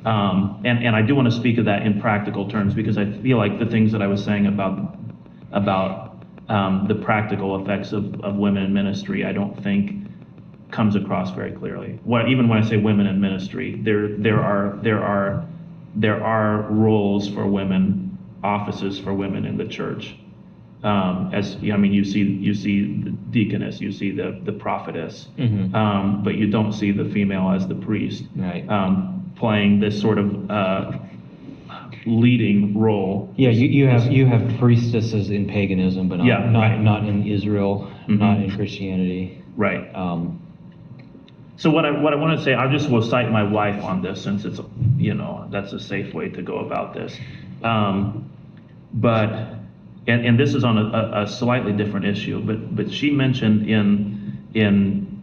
And I do want to speak of that in practical terms, because I feel like the things that I was saying about the practical effects of women in ministry, I don't think comes across very clearly. Even when I say women in ministry, there are roles for women, offices for women in the church. You see the deaconess, you see the prophetess, Mhm. but you don't see the female as the priest, Right. playing this sort of leading role. Yeah, you have priestesses in paganism, but Yeah, right. not in Israel, Mhm. not in Christianity. Right. So what I want to say, I just will cite my wife on this, since it's, that's a safe way to go about this. But this is on a slightly different issue, but she mentioned in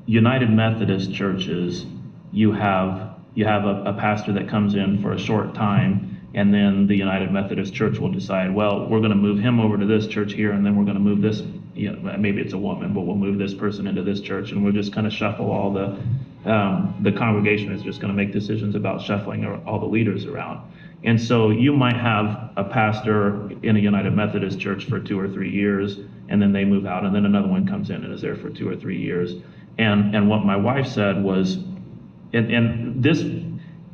United Methodist churches, you have a pastor that comes in for a short time, and then the United Methodist Church will decide, well, we're going to move him over to this church here, and then we're going to move this, maybe it's a woman, but we'll move this person into this church, and we'll just kind of shuffle all the congregation is just going to make decisions about shuffling all the leaders around. And so you might have a pastor in a United Methodist church for 2 or 3 years, and then they move out, and then another one comes in and is there for 2 or 3 years. And what my wife said was, and this,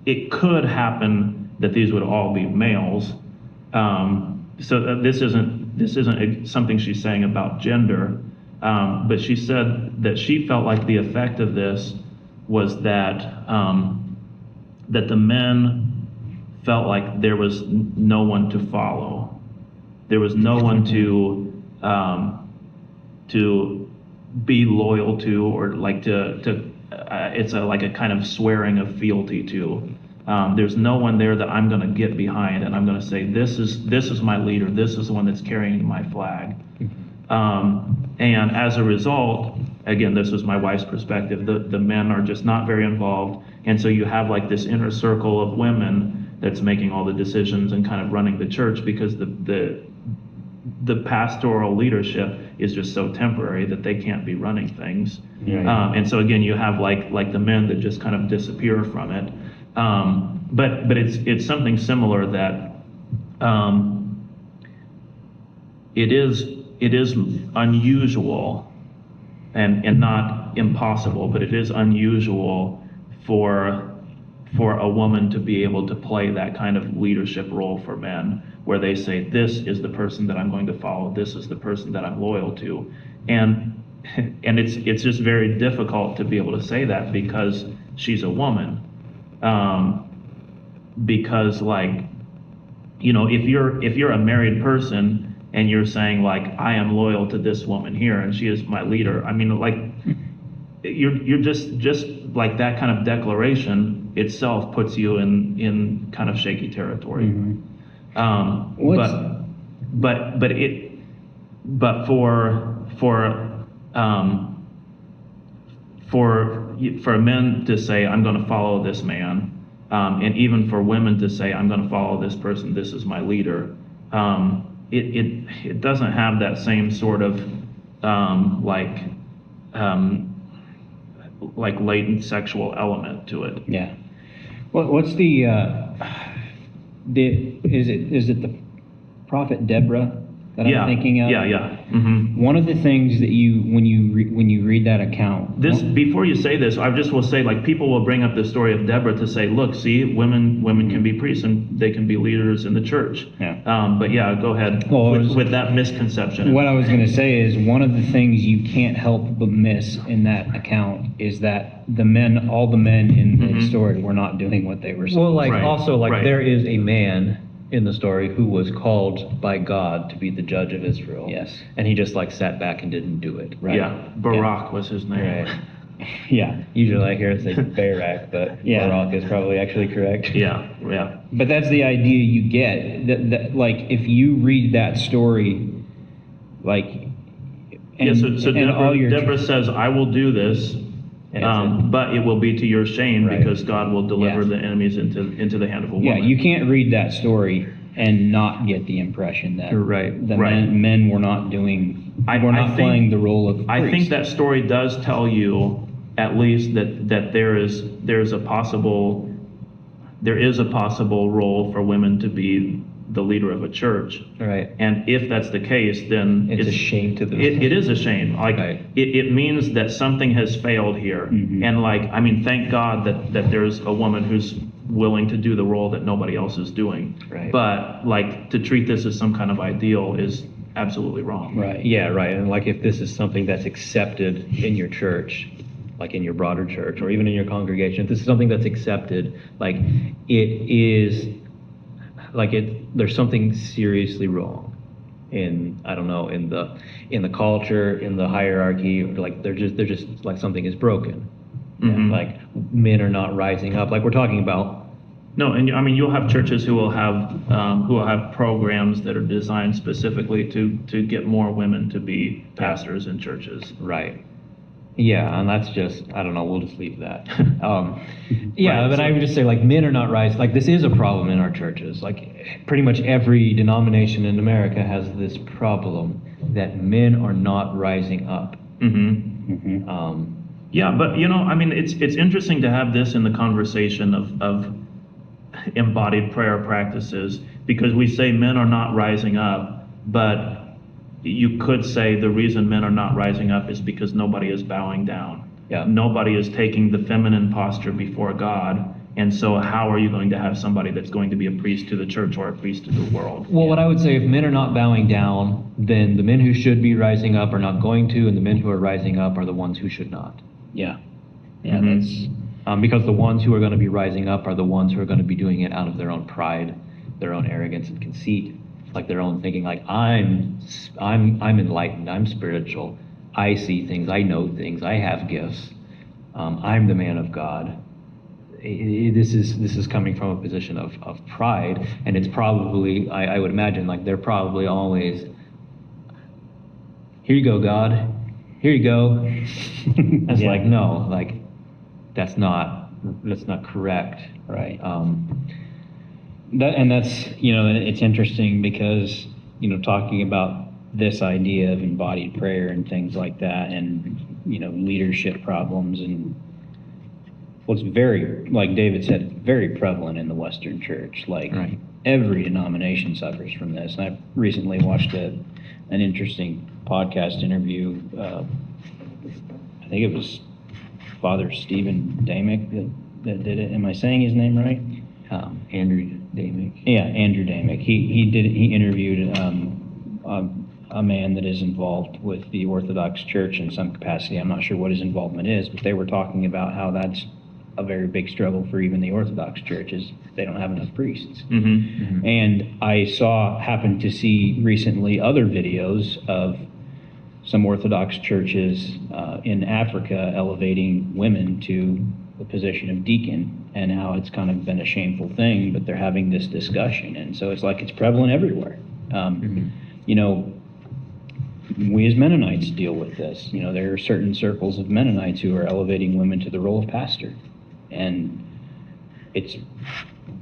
it could happen that these would all be males. So this isn't something she's saying about gender, but she said that she felt like the effect of this was that the men felt like there was no one to follow. There was no one to be loyal to, or like it's like a kind of swearing of fealty to. There's no one there that I'm going to get behind, and I'm going to say, this is my leader. This is the one that's carrying my flag. And as a result, again, this was my wife's perspective, the men are just not very involved. And so you have like this inner circle of women that's making all the decisions and kind of running the church, because the the pastoral leadership is just so temporary that they can't be running things. Right. And so again, you have like the men that just kind of disappear from it. But it's something similar that it is unusual and not impossible, but it is unusual for a woman to be able to play that kind of leadership role for men, where they say, this is the person that I'm going to follow, this is the person that I'm loyal to. And it's just very difficult to be able to say that because she's a woman. Because like, you know, if you're a married person and you're saying like, I am loyal to this woman here and she is my leader, I mean, like, you're just like that kind of declaration itself puts you in kind of shaky territory. But for men to say, I'm going to follow this man, and even for women to say, I'm going to follow this person, this is my leader, it doesn't have that same sort of like latent sexual element to it. Yeah. What's the is it the prophet Deborah that I'm thinking of? Yeah. Mm-hmm. One of the things that when you read that account. Before you say this, I just will say, like, people will bring up the story of Deborah to say, look, see, women can be priests and they can be leaders in the church. Yeah. But yeah, go ahead with that misconception. What I was going to say is one of the things you can't help but miss in that account is that all the men in the story were not doing what they were saying. Well, like Right, also like right. there is a man in the story who was called by God to be the judge of Israel. Yes. And he just like sat back and didn't do it. Right. Yeah, Barak was his name. Right. Yeah. Usually I hear it say Barak, but Yeah. Barak is probably actually correct. Yeah. But that's the idea you get. That like if you read that story, like, and, So and all your Deborah says, I will do this, but it will be to your shame Right. because God will deliver Yeah. the enemies into the hand of a woman. you can't read that story and not get the impression that Right. the Right. men were not doing, I not think- playing the role of priest. I think that story does tell you at least that there is a possible role for women to be the leader of a church. Right. And if that's the case, then It's a shame to them. It is a shame. Like Right. it means that something has failed here. Mhm. And like, I mean, thank God that there's a woman who's willing to do the role that nobody else is doing. Right. But like to treat this as some kind of ideal is absolutely wrong. Right. Yeah, right. And like if this is something that's accepted in your church, like in your broader church or even in your congregation, if this is something that's accepted, like it is like there's something seriously wrong in, I don't know, in the culture, in the hierarchy, or like they're just like something is broken. Mhm. Like men are not rising up like we're talking about. No, and I mean you'll have churches who will have programs that are designed specifically to get more women to be pastors in churches. Right. Yeah, and that's just, I don't know, we'll just leave that. Yeah, Right, but so- I would just say, like, men are not rising. Like, this is a problem in our churches. Like, pretty much every denomination in America has this problem that men are not rising up. Mm-hmm. Mhm. Yeah, but you know, I mean, it's interesting to have this in the conversation of embodied prayer practices because we say men are not rising up, but you could say the reason men are not rising up is because nobody is bowing down. Yeah. Nobody is taking the feminine posture before God. And so how are you going to have somebody that's going to be a priest to the church or a priest to the world? Well, what I would say, if men are not bowing down, then the men who should be rising up are not going to, and the men who are rising up are the ones who should not. Yeah. Yeah, Mhm. that's Because the ones who are going to be rising up are the ones who are going to be doing it out of their own pride, their own arrogance and conceit, like their own thinking. Like I'm enlightened, I'm spiritual, I see things, I know things, I have gifts. I'm the man of God. This is coming from a position of pride, and it's probably I would imagine like they're probably always, here you go, God, here you go. It's Yeah. like no, like that's not correct. right. And that's, it's interesting because talking about this idea of embodied prayer and things like that, and leadership problems, and well, it's very, like David said, it's very prevalent in the Western Church. Like Right. every denomination suffers from this. And I recently watched an interesting podcast interview. I think it was Father Stephen Damick that did it. Am I saying his name right? Andrew Damick. Yeah, Andrew Damick. He interviewed a man that is involved with the Orthodox Church in some capacity. I'm not sure what his involvement is, but they were talking about how that's a very big struggle for even the Orthodox churches. They don't have enough priests. Mm-hmm. And I happened to see recently other videos of some Orthodox churches in Africa elevating women to the position of deacon, and how it's kind of been a shameful thing, but they're having this discussion. And so it's like it's prevalent everywhere. We as Mennonites deal with this. There are certain circles of Mennonites who are elevating women to the role of pastor. And it's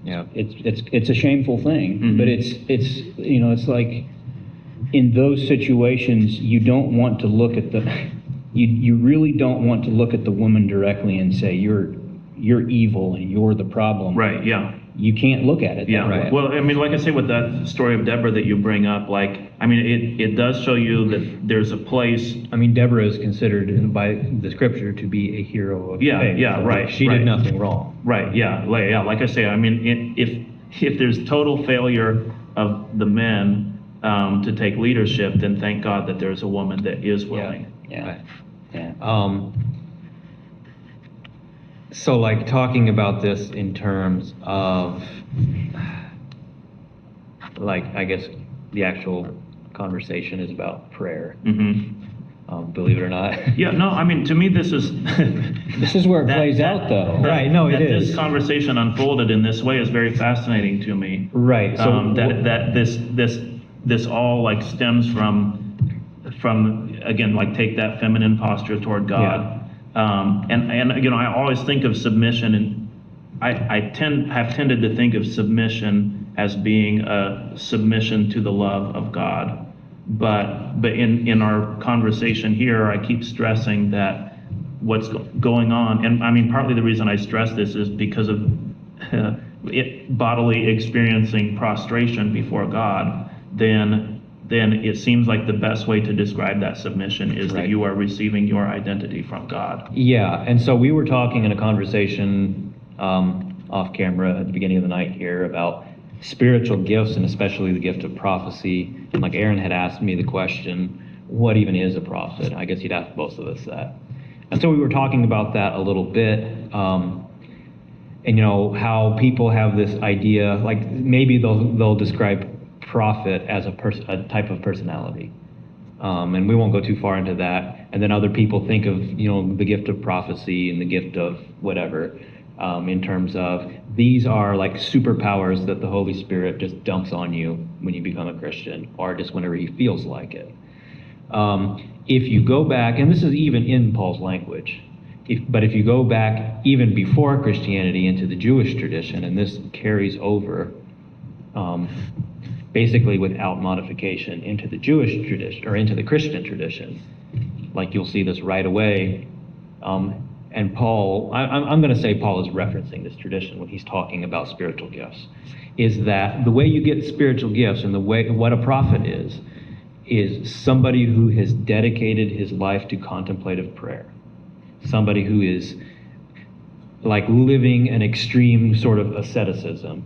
a shameful thing, Mhm. but it's like in those situations you don't want to look at you really don't want to look at the woman directly and say you're evil and you're the problem. Right, yeah. You can't look at it Yeah, that way. well, I mean, like I say, with that story of Deborah that you bring up, it does show you that there's a place. I mean, Deborah is considered by the scripture to be a hero of Yeah, faith. yeah, So right, She right. did nothing wrong. Right, yeah, like I say, I mean, if there's total failure of the men to take leadership, then thank God that there's a woman that is willing. Yeah. Right. Yeah. So like talking about this in terms of like, I guess the actual conversation is about prayer, Mm-hmm. believe it or not. Yeah, no, I mean, to me, this is. This is where it that- plays that- out, though. Right, no, it that is. This conversation unfolded in this way is very fascinating to me. Right. So That this all like stems from again, like take that feminine posture toward God. And I always think of submission, and I have tended to think of submission as being a submission to the love of God. But in our conversation here, I keep stressing that what's going on, and I mean, partly the reason I stress this is because of bodily experiencing prostration before God, then it seems like the best way to describe that submission is that Right. you are receiving your identity from God. yeah, and so we were talking in a conversation off camera at the beginning of the night here about spiritual gifts, and especially the gift of prophecy. And like Aaron had asked me the question, what even is a prophet? I guess he'd ask both of us that. And so we were talking about that a little bit, and how people have this idea, like maybe they'll describe prophet as a type of personality. And we won't go too far into that. And then other people think of, the gift of prophecy and the gift of whatever, in terms of these are like superpowers that the Holy Spirit just dumps on you when you become a Christian, or just whenever he feels like it. If you go back, and this is even in Paul's language, but if you go back even before Christianity into the Jewish tradition, and this carries over basically without modification into the Jewish tradition or into the Christian tradition, like you'll see this right away. And Paul, I'm going to say Paul is referencing this tradition when he's talking about spiritual gifts, is that the way you get spiritual gifts and the way what a prophet is somebody who has dedicated his life to contemplative prayer, somebody who is like living an extreme sort of asceticism,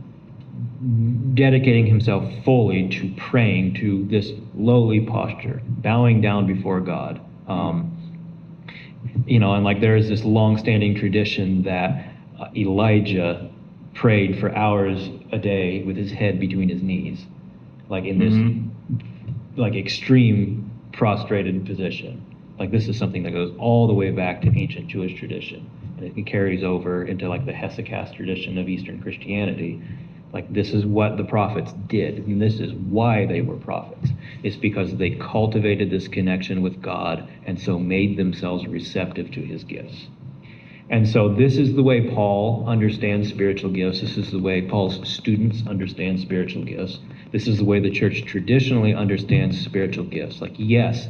dedicating himself fully to praying, to this lowly posture, bowing down before God. And like there is this long-standing tradition that Elijah prayed for hours a day with his head between his knees, like in this like extreme prostrated position. Like this is something that goes all the way back to ancient Jewish tradition, and it carries over into like the Hesychast tradition of Eastern Christianity. Like this is what the prophets did, and this is why they were prophets. It's because they cultivated this connection with God and so made themselves receptive to his gifts. And so this is the way Paul understands spiritual gifts. This is the way Paul's students understand spiritual gifts. This is the way the church traditionally understands spiritual gifts. Like, yes,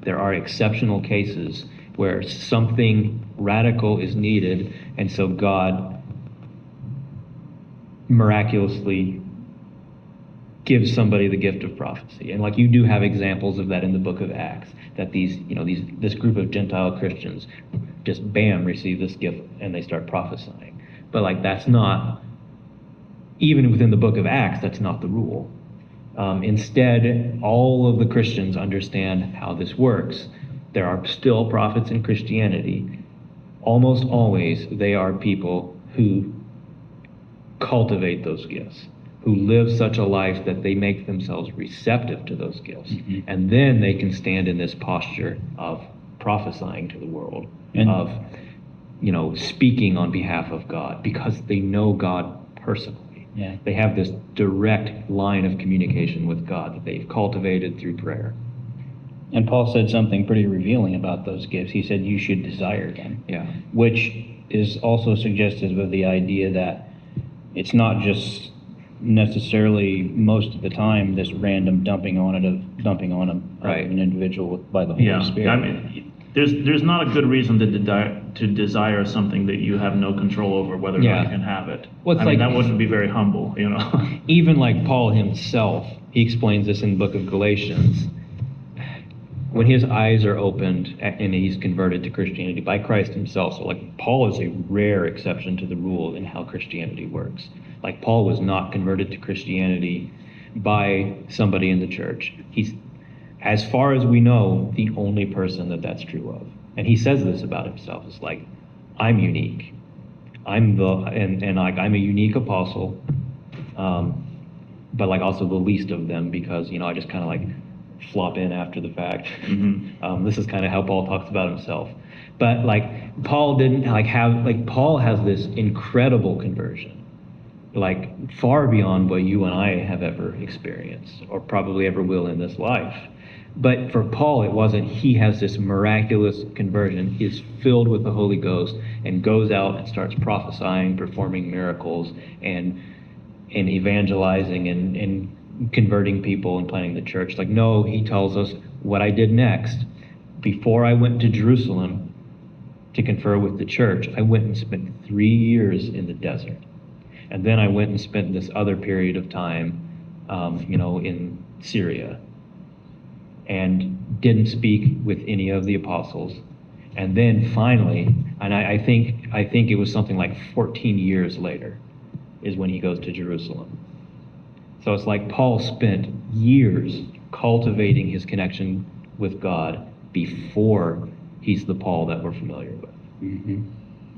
there are exceptional cases where something radical is needed, and so God miraculously gives somebody the gift of prophecy. And like, you do have examples of that in the book of Acts, that this group of Gentile Christians just bam receive this gift and they start prophesying. But like, that's not, even within the book of Acts, that's not the rule. Instead, all of the Christians understand how this works. There are still prophets in Christianity. Almost always, they are people who cultivate those gifts, who live such a life that they make themselves receptive to those gifts. Mhm. And then they can stand in this posture of prophesying to the world, And- of, speaking on behalf of God, because they know God personally. Yeah. They have this direct line of communication with God that they've cultivated through prayer. And Paul said something pretty revealing about those gifts. He said you should desire them, Yeah. which is also suggestive of the idea that it's not just necessarily most of the time this random dumping on Right. an individual by the Holy Yeah, Spirit. I mean, there's not a good reason to desire something that you have no control over whether or Yeah. not you can have it. Well, it's I mean, like- that wouldn't be very humble, Even like Paul himself, he explains this in the book of Galatians. When his eyes are opened and he's converted to Christianity by Christ himself. So like, Paul is a rare exception to the rule in how Christianity works. Like, Paul was not converted to Christianity by somebody in the church. He's, as far as we know, the only person that's true of. And he says this about himself. It's like, I'm unique. I'm I'm a unique apostle, but like also the least of them, because I just kind of like flop in after the fact. Mhm. This is kind of how Paul talks about himself. But like, Paul didn't Paul has this incredible conversion, like far beyond what you and I have ever experienced or probably ever will in this life. But for Paul, it wasn't. He has this miraculous conversion, is filled with the Holy Ghost, and goes out and starts prophesying, performing miracles, and evangelizing and converting people and planting the church. Like, no, he tells us what I did next. Before I went to Jerusalem to confer with the church, I went and spent 3 years in the desert. And then I went and spent this other period of time, in Syria, and didn't speak with any of the apostles. And then finally, and I think it was something like 14 years later, is when he goes to Jerusalem. So it's like Paul spent years cultivating his connection with God before he's the Paul that we're familiar with. Mhm.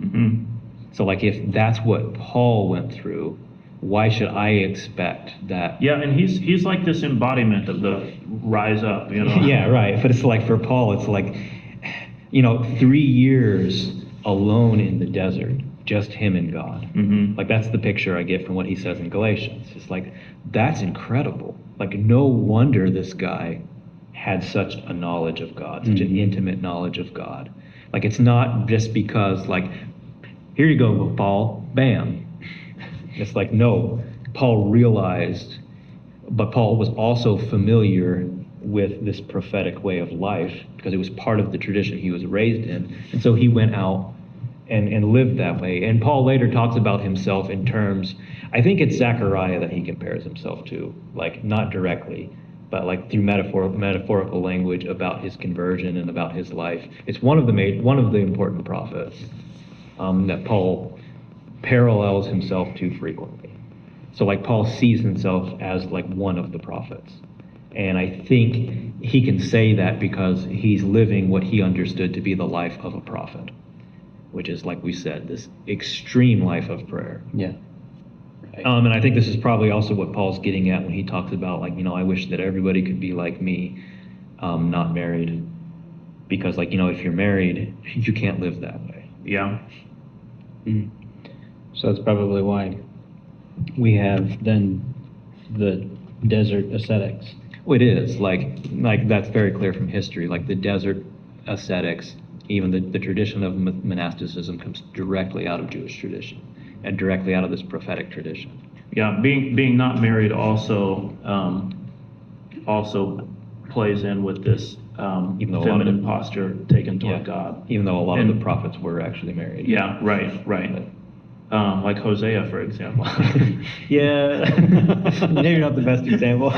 Mhm. So like, if that's what Paul went through, why should I expect that? Yeah, and he's like this embodiment of the rise up, Yeah, right. But it's like, for Paul, it's like, 3 years alone in the desert, just him and God. Mhm. Like, that's the picture I get from what he says in Galatians. It's like, that's incredible. Like, no wonder this guy had such a knowledge of God, such an intimate knowledge of God. Like, it's not just because, like, here you go, Paul, bam. It's like, no, Paul realized, but Paul was also familiar with this prophetic way of life because it was part of the tradition he was raised in. And so he went out and lived that way. And Paul later talks about himself in terms, I think it's Zechariah that he compares himself to, like, not directly, but like through metaphorical language about his conversion and about his life. It's one of the important prophets that Paul parallels himself to frequently. So like, Paul sees himself as like one of the prophets. And I think he can say that because he's living what he understood to be the life of a prophet, which is, like we said, this extreme life of prayer. Yeah. Right. And I think this is probably also what Paul's getting at when he talks about, like, I wish that everybody could be like me, not married. Because, like, if you're married, you can't live that way. Yeah. Mm. So that's probably why we have then the desert ascetics. Well, it is like that's very clear from history. Like, the desert ascetics Even the tradition of monasticism comes directly out of Jewish tradition and directly out of this prophetic tradition. Yeah, being not married also also plays in with this Even though a lot of feminine the- posture taken toward God. Even though a lot of And- the prophets were actually married. Yeah, right. Like Hosea, for example. Yeah. Maybe not the best example.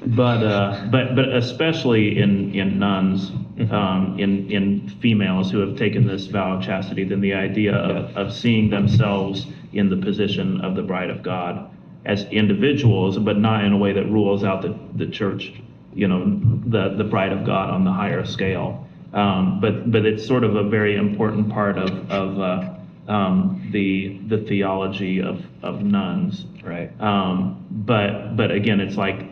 But especially in nuns, in females who have taken this vow of chastity, then the idea of seeing themselves in the position of the bride of God as individuals, but not in a way that rules out the church, the bride of God on the higher scale. But it's sort of a very important part of the theology of nuns. Right. But again, it's like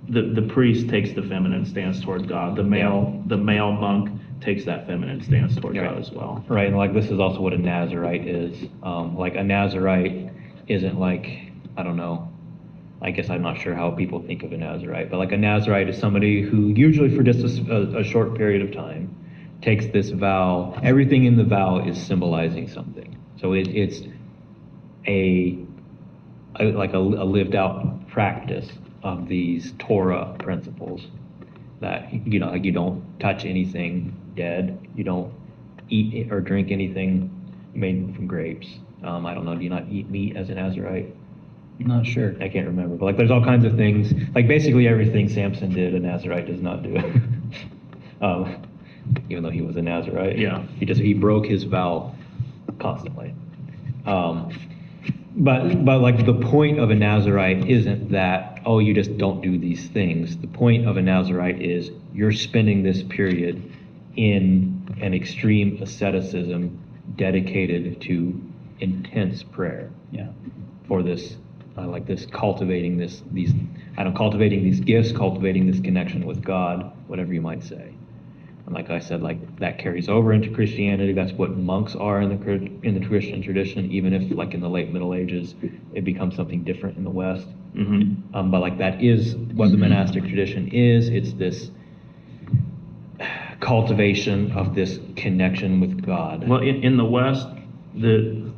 the priest takes the feminine stance toward God. The male monk takes that feminine stance toward Right. God as well. Right, and like this is also what a Nazarite is. Like a Nazarite isn't like, I don't know, I guess I'm not sure how people think of a Nazarite, but like a Nazarite is somebody who usually for just a short period of time takes this vow. Everything in the vow is symbolizing something. So it's a lived out practice of these Torah principles that, like you don't touch anything dead, you don't eat or drink anything made from grapes. I don't know, do you not eat meat as a Nazarite? Not sure. I can't remember, but like there's all kinds of things, like basically everything Samson did, a Nazarite does not do. Even though he was a Nazarite. Yeah. He broke his vow constantly. But like the point of a Nazarite isn't that, oh, you just don't do these things. The point of a Nazarite is you're spending this period in an extreme asceticism dedicated to intense prayer. Yeah. For this, cultivating cultivating these gifts, cultivating this connection with God, whatever you might say. And like I said, like that carries over into Christianity. That's what monks are in the Christian tradition, even if like in the late Middle Ages, it becomes something different in the West. Mm-hmm. But like that is what the monastic tradition is. It's this cultivation of this connection with God. Well, in the West, the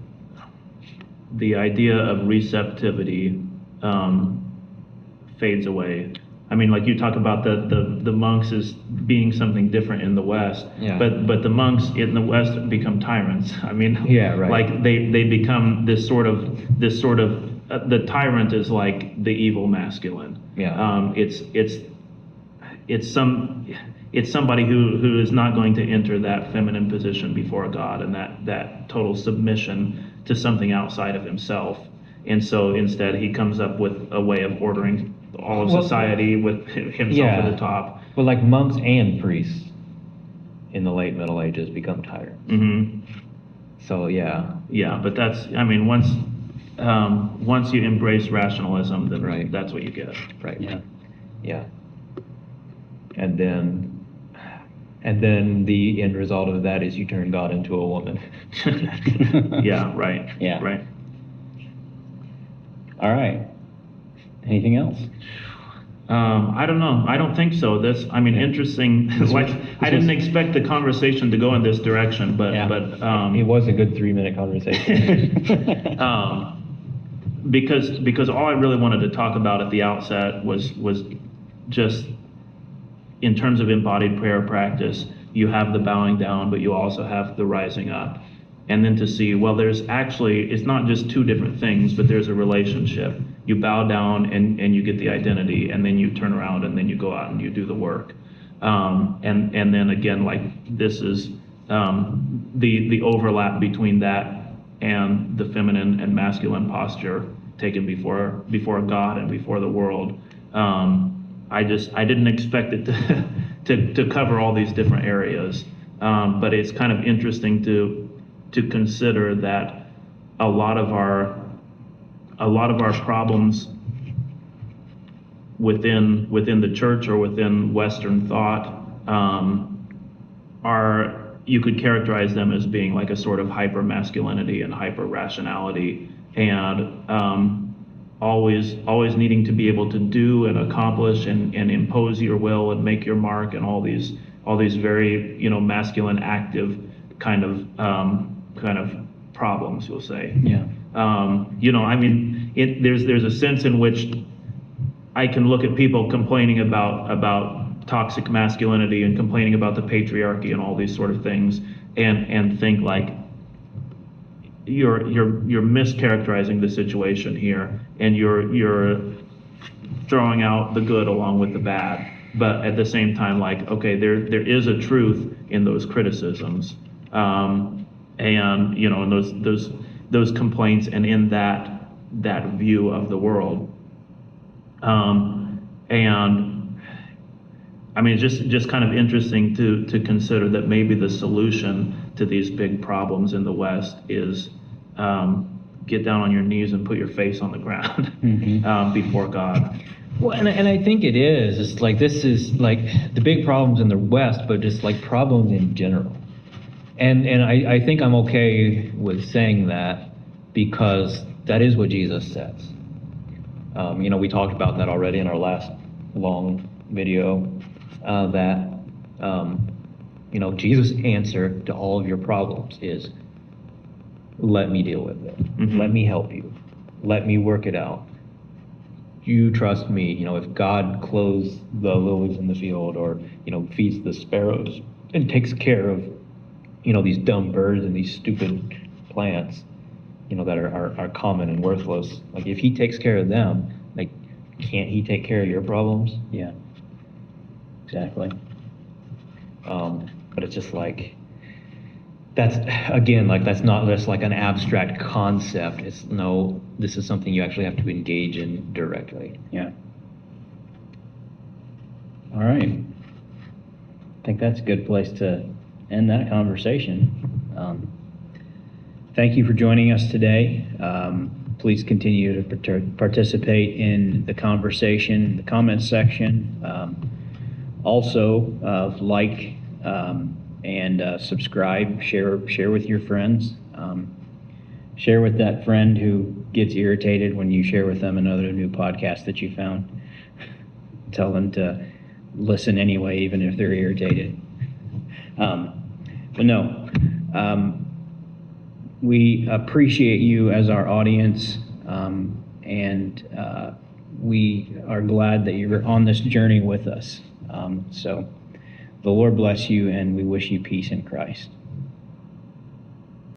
idea of receptivity fades away. I mean, like you talk about the monks as being something different in the West, Yeah. but the monks in the West become tyrants. I mean, Yeah, right. like they become this sort of the tyrant is like the evil masculine. Yeah. It's somebody who is not going to enter that feminine position before God and that total submission to something outside of himself. And so instead he comes up with a way of ordering all of Well, society with himself yeah. at the top. Well, like monks and priests in the late Middle Ages become tyrants. Hmm. So yeah. Yeah, but that's, I mean, once you embrace rationalism, then Right. that's what you get. Right. Yeah. Yeah. And then the end result of that is you turn God into a woman. Yeah, right. Yeah. Right. All right. Anything else? I don't know. I don't think so. Interesting. Like, I didn't expect the conversation to go in this direction, but Yeah. It was a good 3-minute conversation. Because all I really wanted to talk about at the outset was just in terms of embodied prayer practice, you have the bowing down, but you also have the rising up. And then to see, well, there's actually, it's not just two different things, but there's a relationship. You bow down and you get the identity, and then you turn around and then you go out and you do the work. And then again, like this is the overlap between that and the feminine and masculine posture taken before God and before the world. I didn't expect it to cover all these different areas, but it's kind of interesting to consider that a lot of our problems within the church or within Western thought are, you could characterize them as being like a sort of hyper masculinity and hyper rationality, and always needing to be able to do and accomplish and impose your will and make your mark and all these all these very, masculine, active kind of problems, you'll say. Yeah. There's a sense in which I can look at people complaining about toxic masculinity and complaining about the patriarchy and all these sort of things, and think like you're mischaracterizing the situation here, and you're throwing out the good along with the bad. But at the same time, like, okay, there is a truth in those criticisms, and in those complaints, and in that view of the world. And I mean, just kind of interesting to consider that maybe the solution to these big problems in the West is get down on your knees and put your face on the ground before God. Well, and I think it is. It's like, this is like the big problems in the West, but just like problems in general. And I think I'm okay with saying that, because that is what Jesus says. We talked about that already in our last long video, that Jesus' answer to all of your problems is, let me deal with it. Mm-hmm. Let me help you. Let me work it out. You trust me. If God clothes the lilies in the field, or feeds the sparrows and takes care of these dumb birds and these stupid plants that are common and worthless, like, if he takes care of them, like, can't he take care of your problems? Yeah. Exactly. But it's just like, that's, again, like, that's not just like an abstract concept. It's, no, this is something you actually have to engage in directly. Yeah. All right. I think that's a good place to end that conversation. Thank you for joining us today. Please continue to participate in the conversation, the comments section. Also, like and subscribe, share with your friends. Share with that friend who gets irritated when you share with them another new podcast that you found. Tell them to listen anyway, even if they're irritated. But no, we appreciate you as our audience, and we are glad that you're on this journey with us. So the Lord bless you, and we wish you peace in Christ.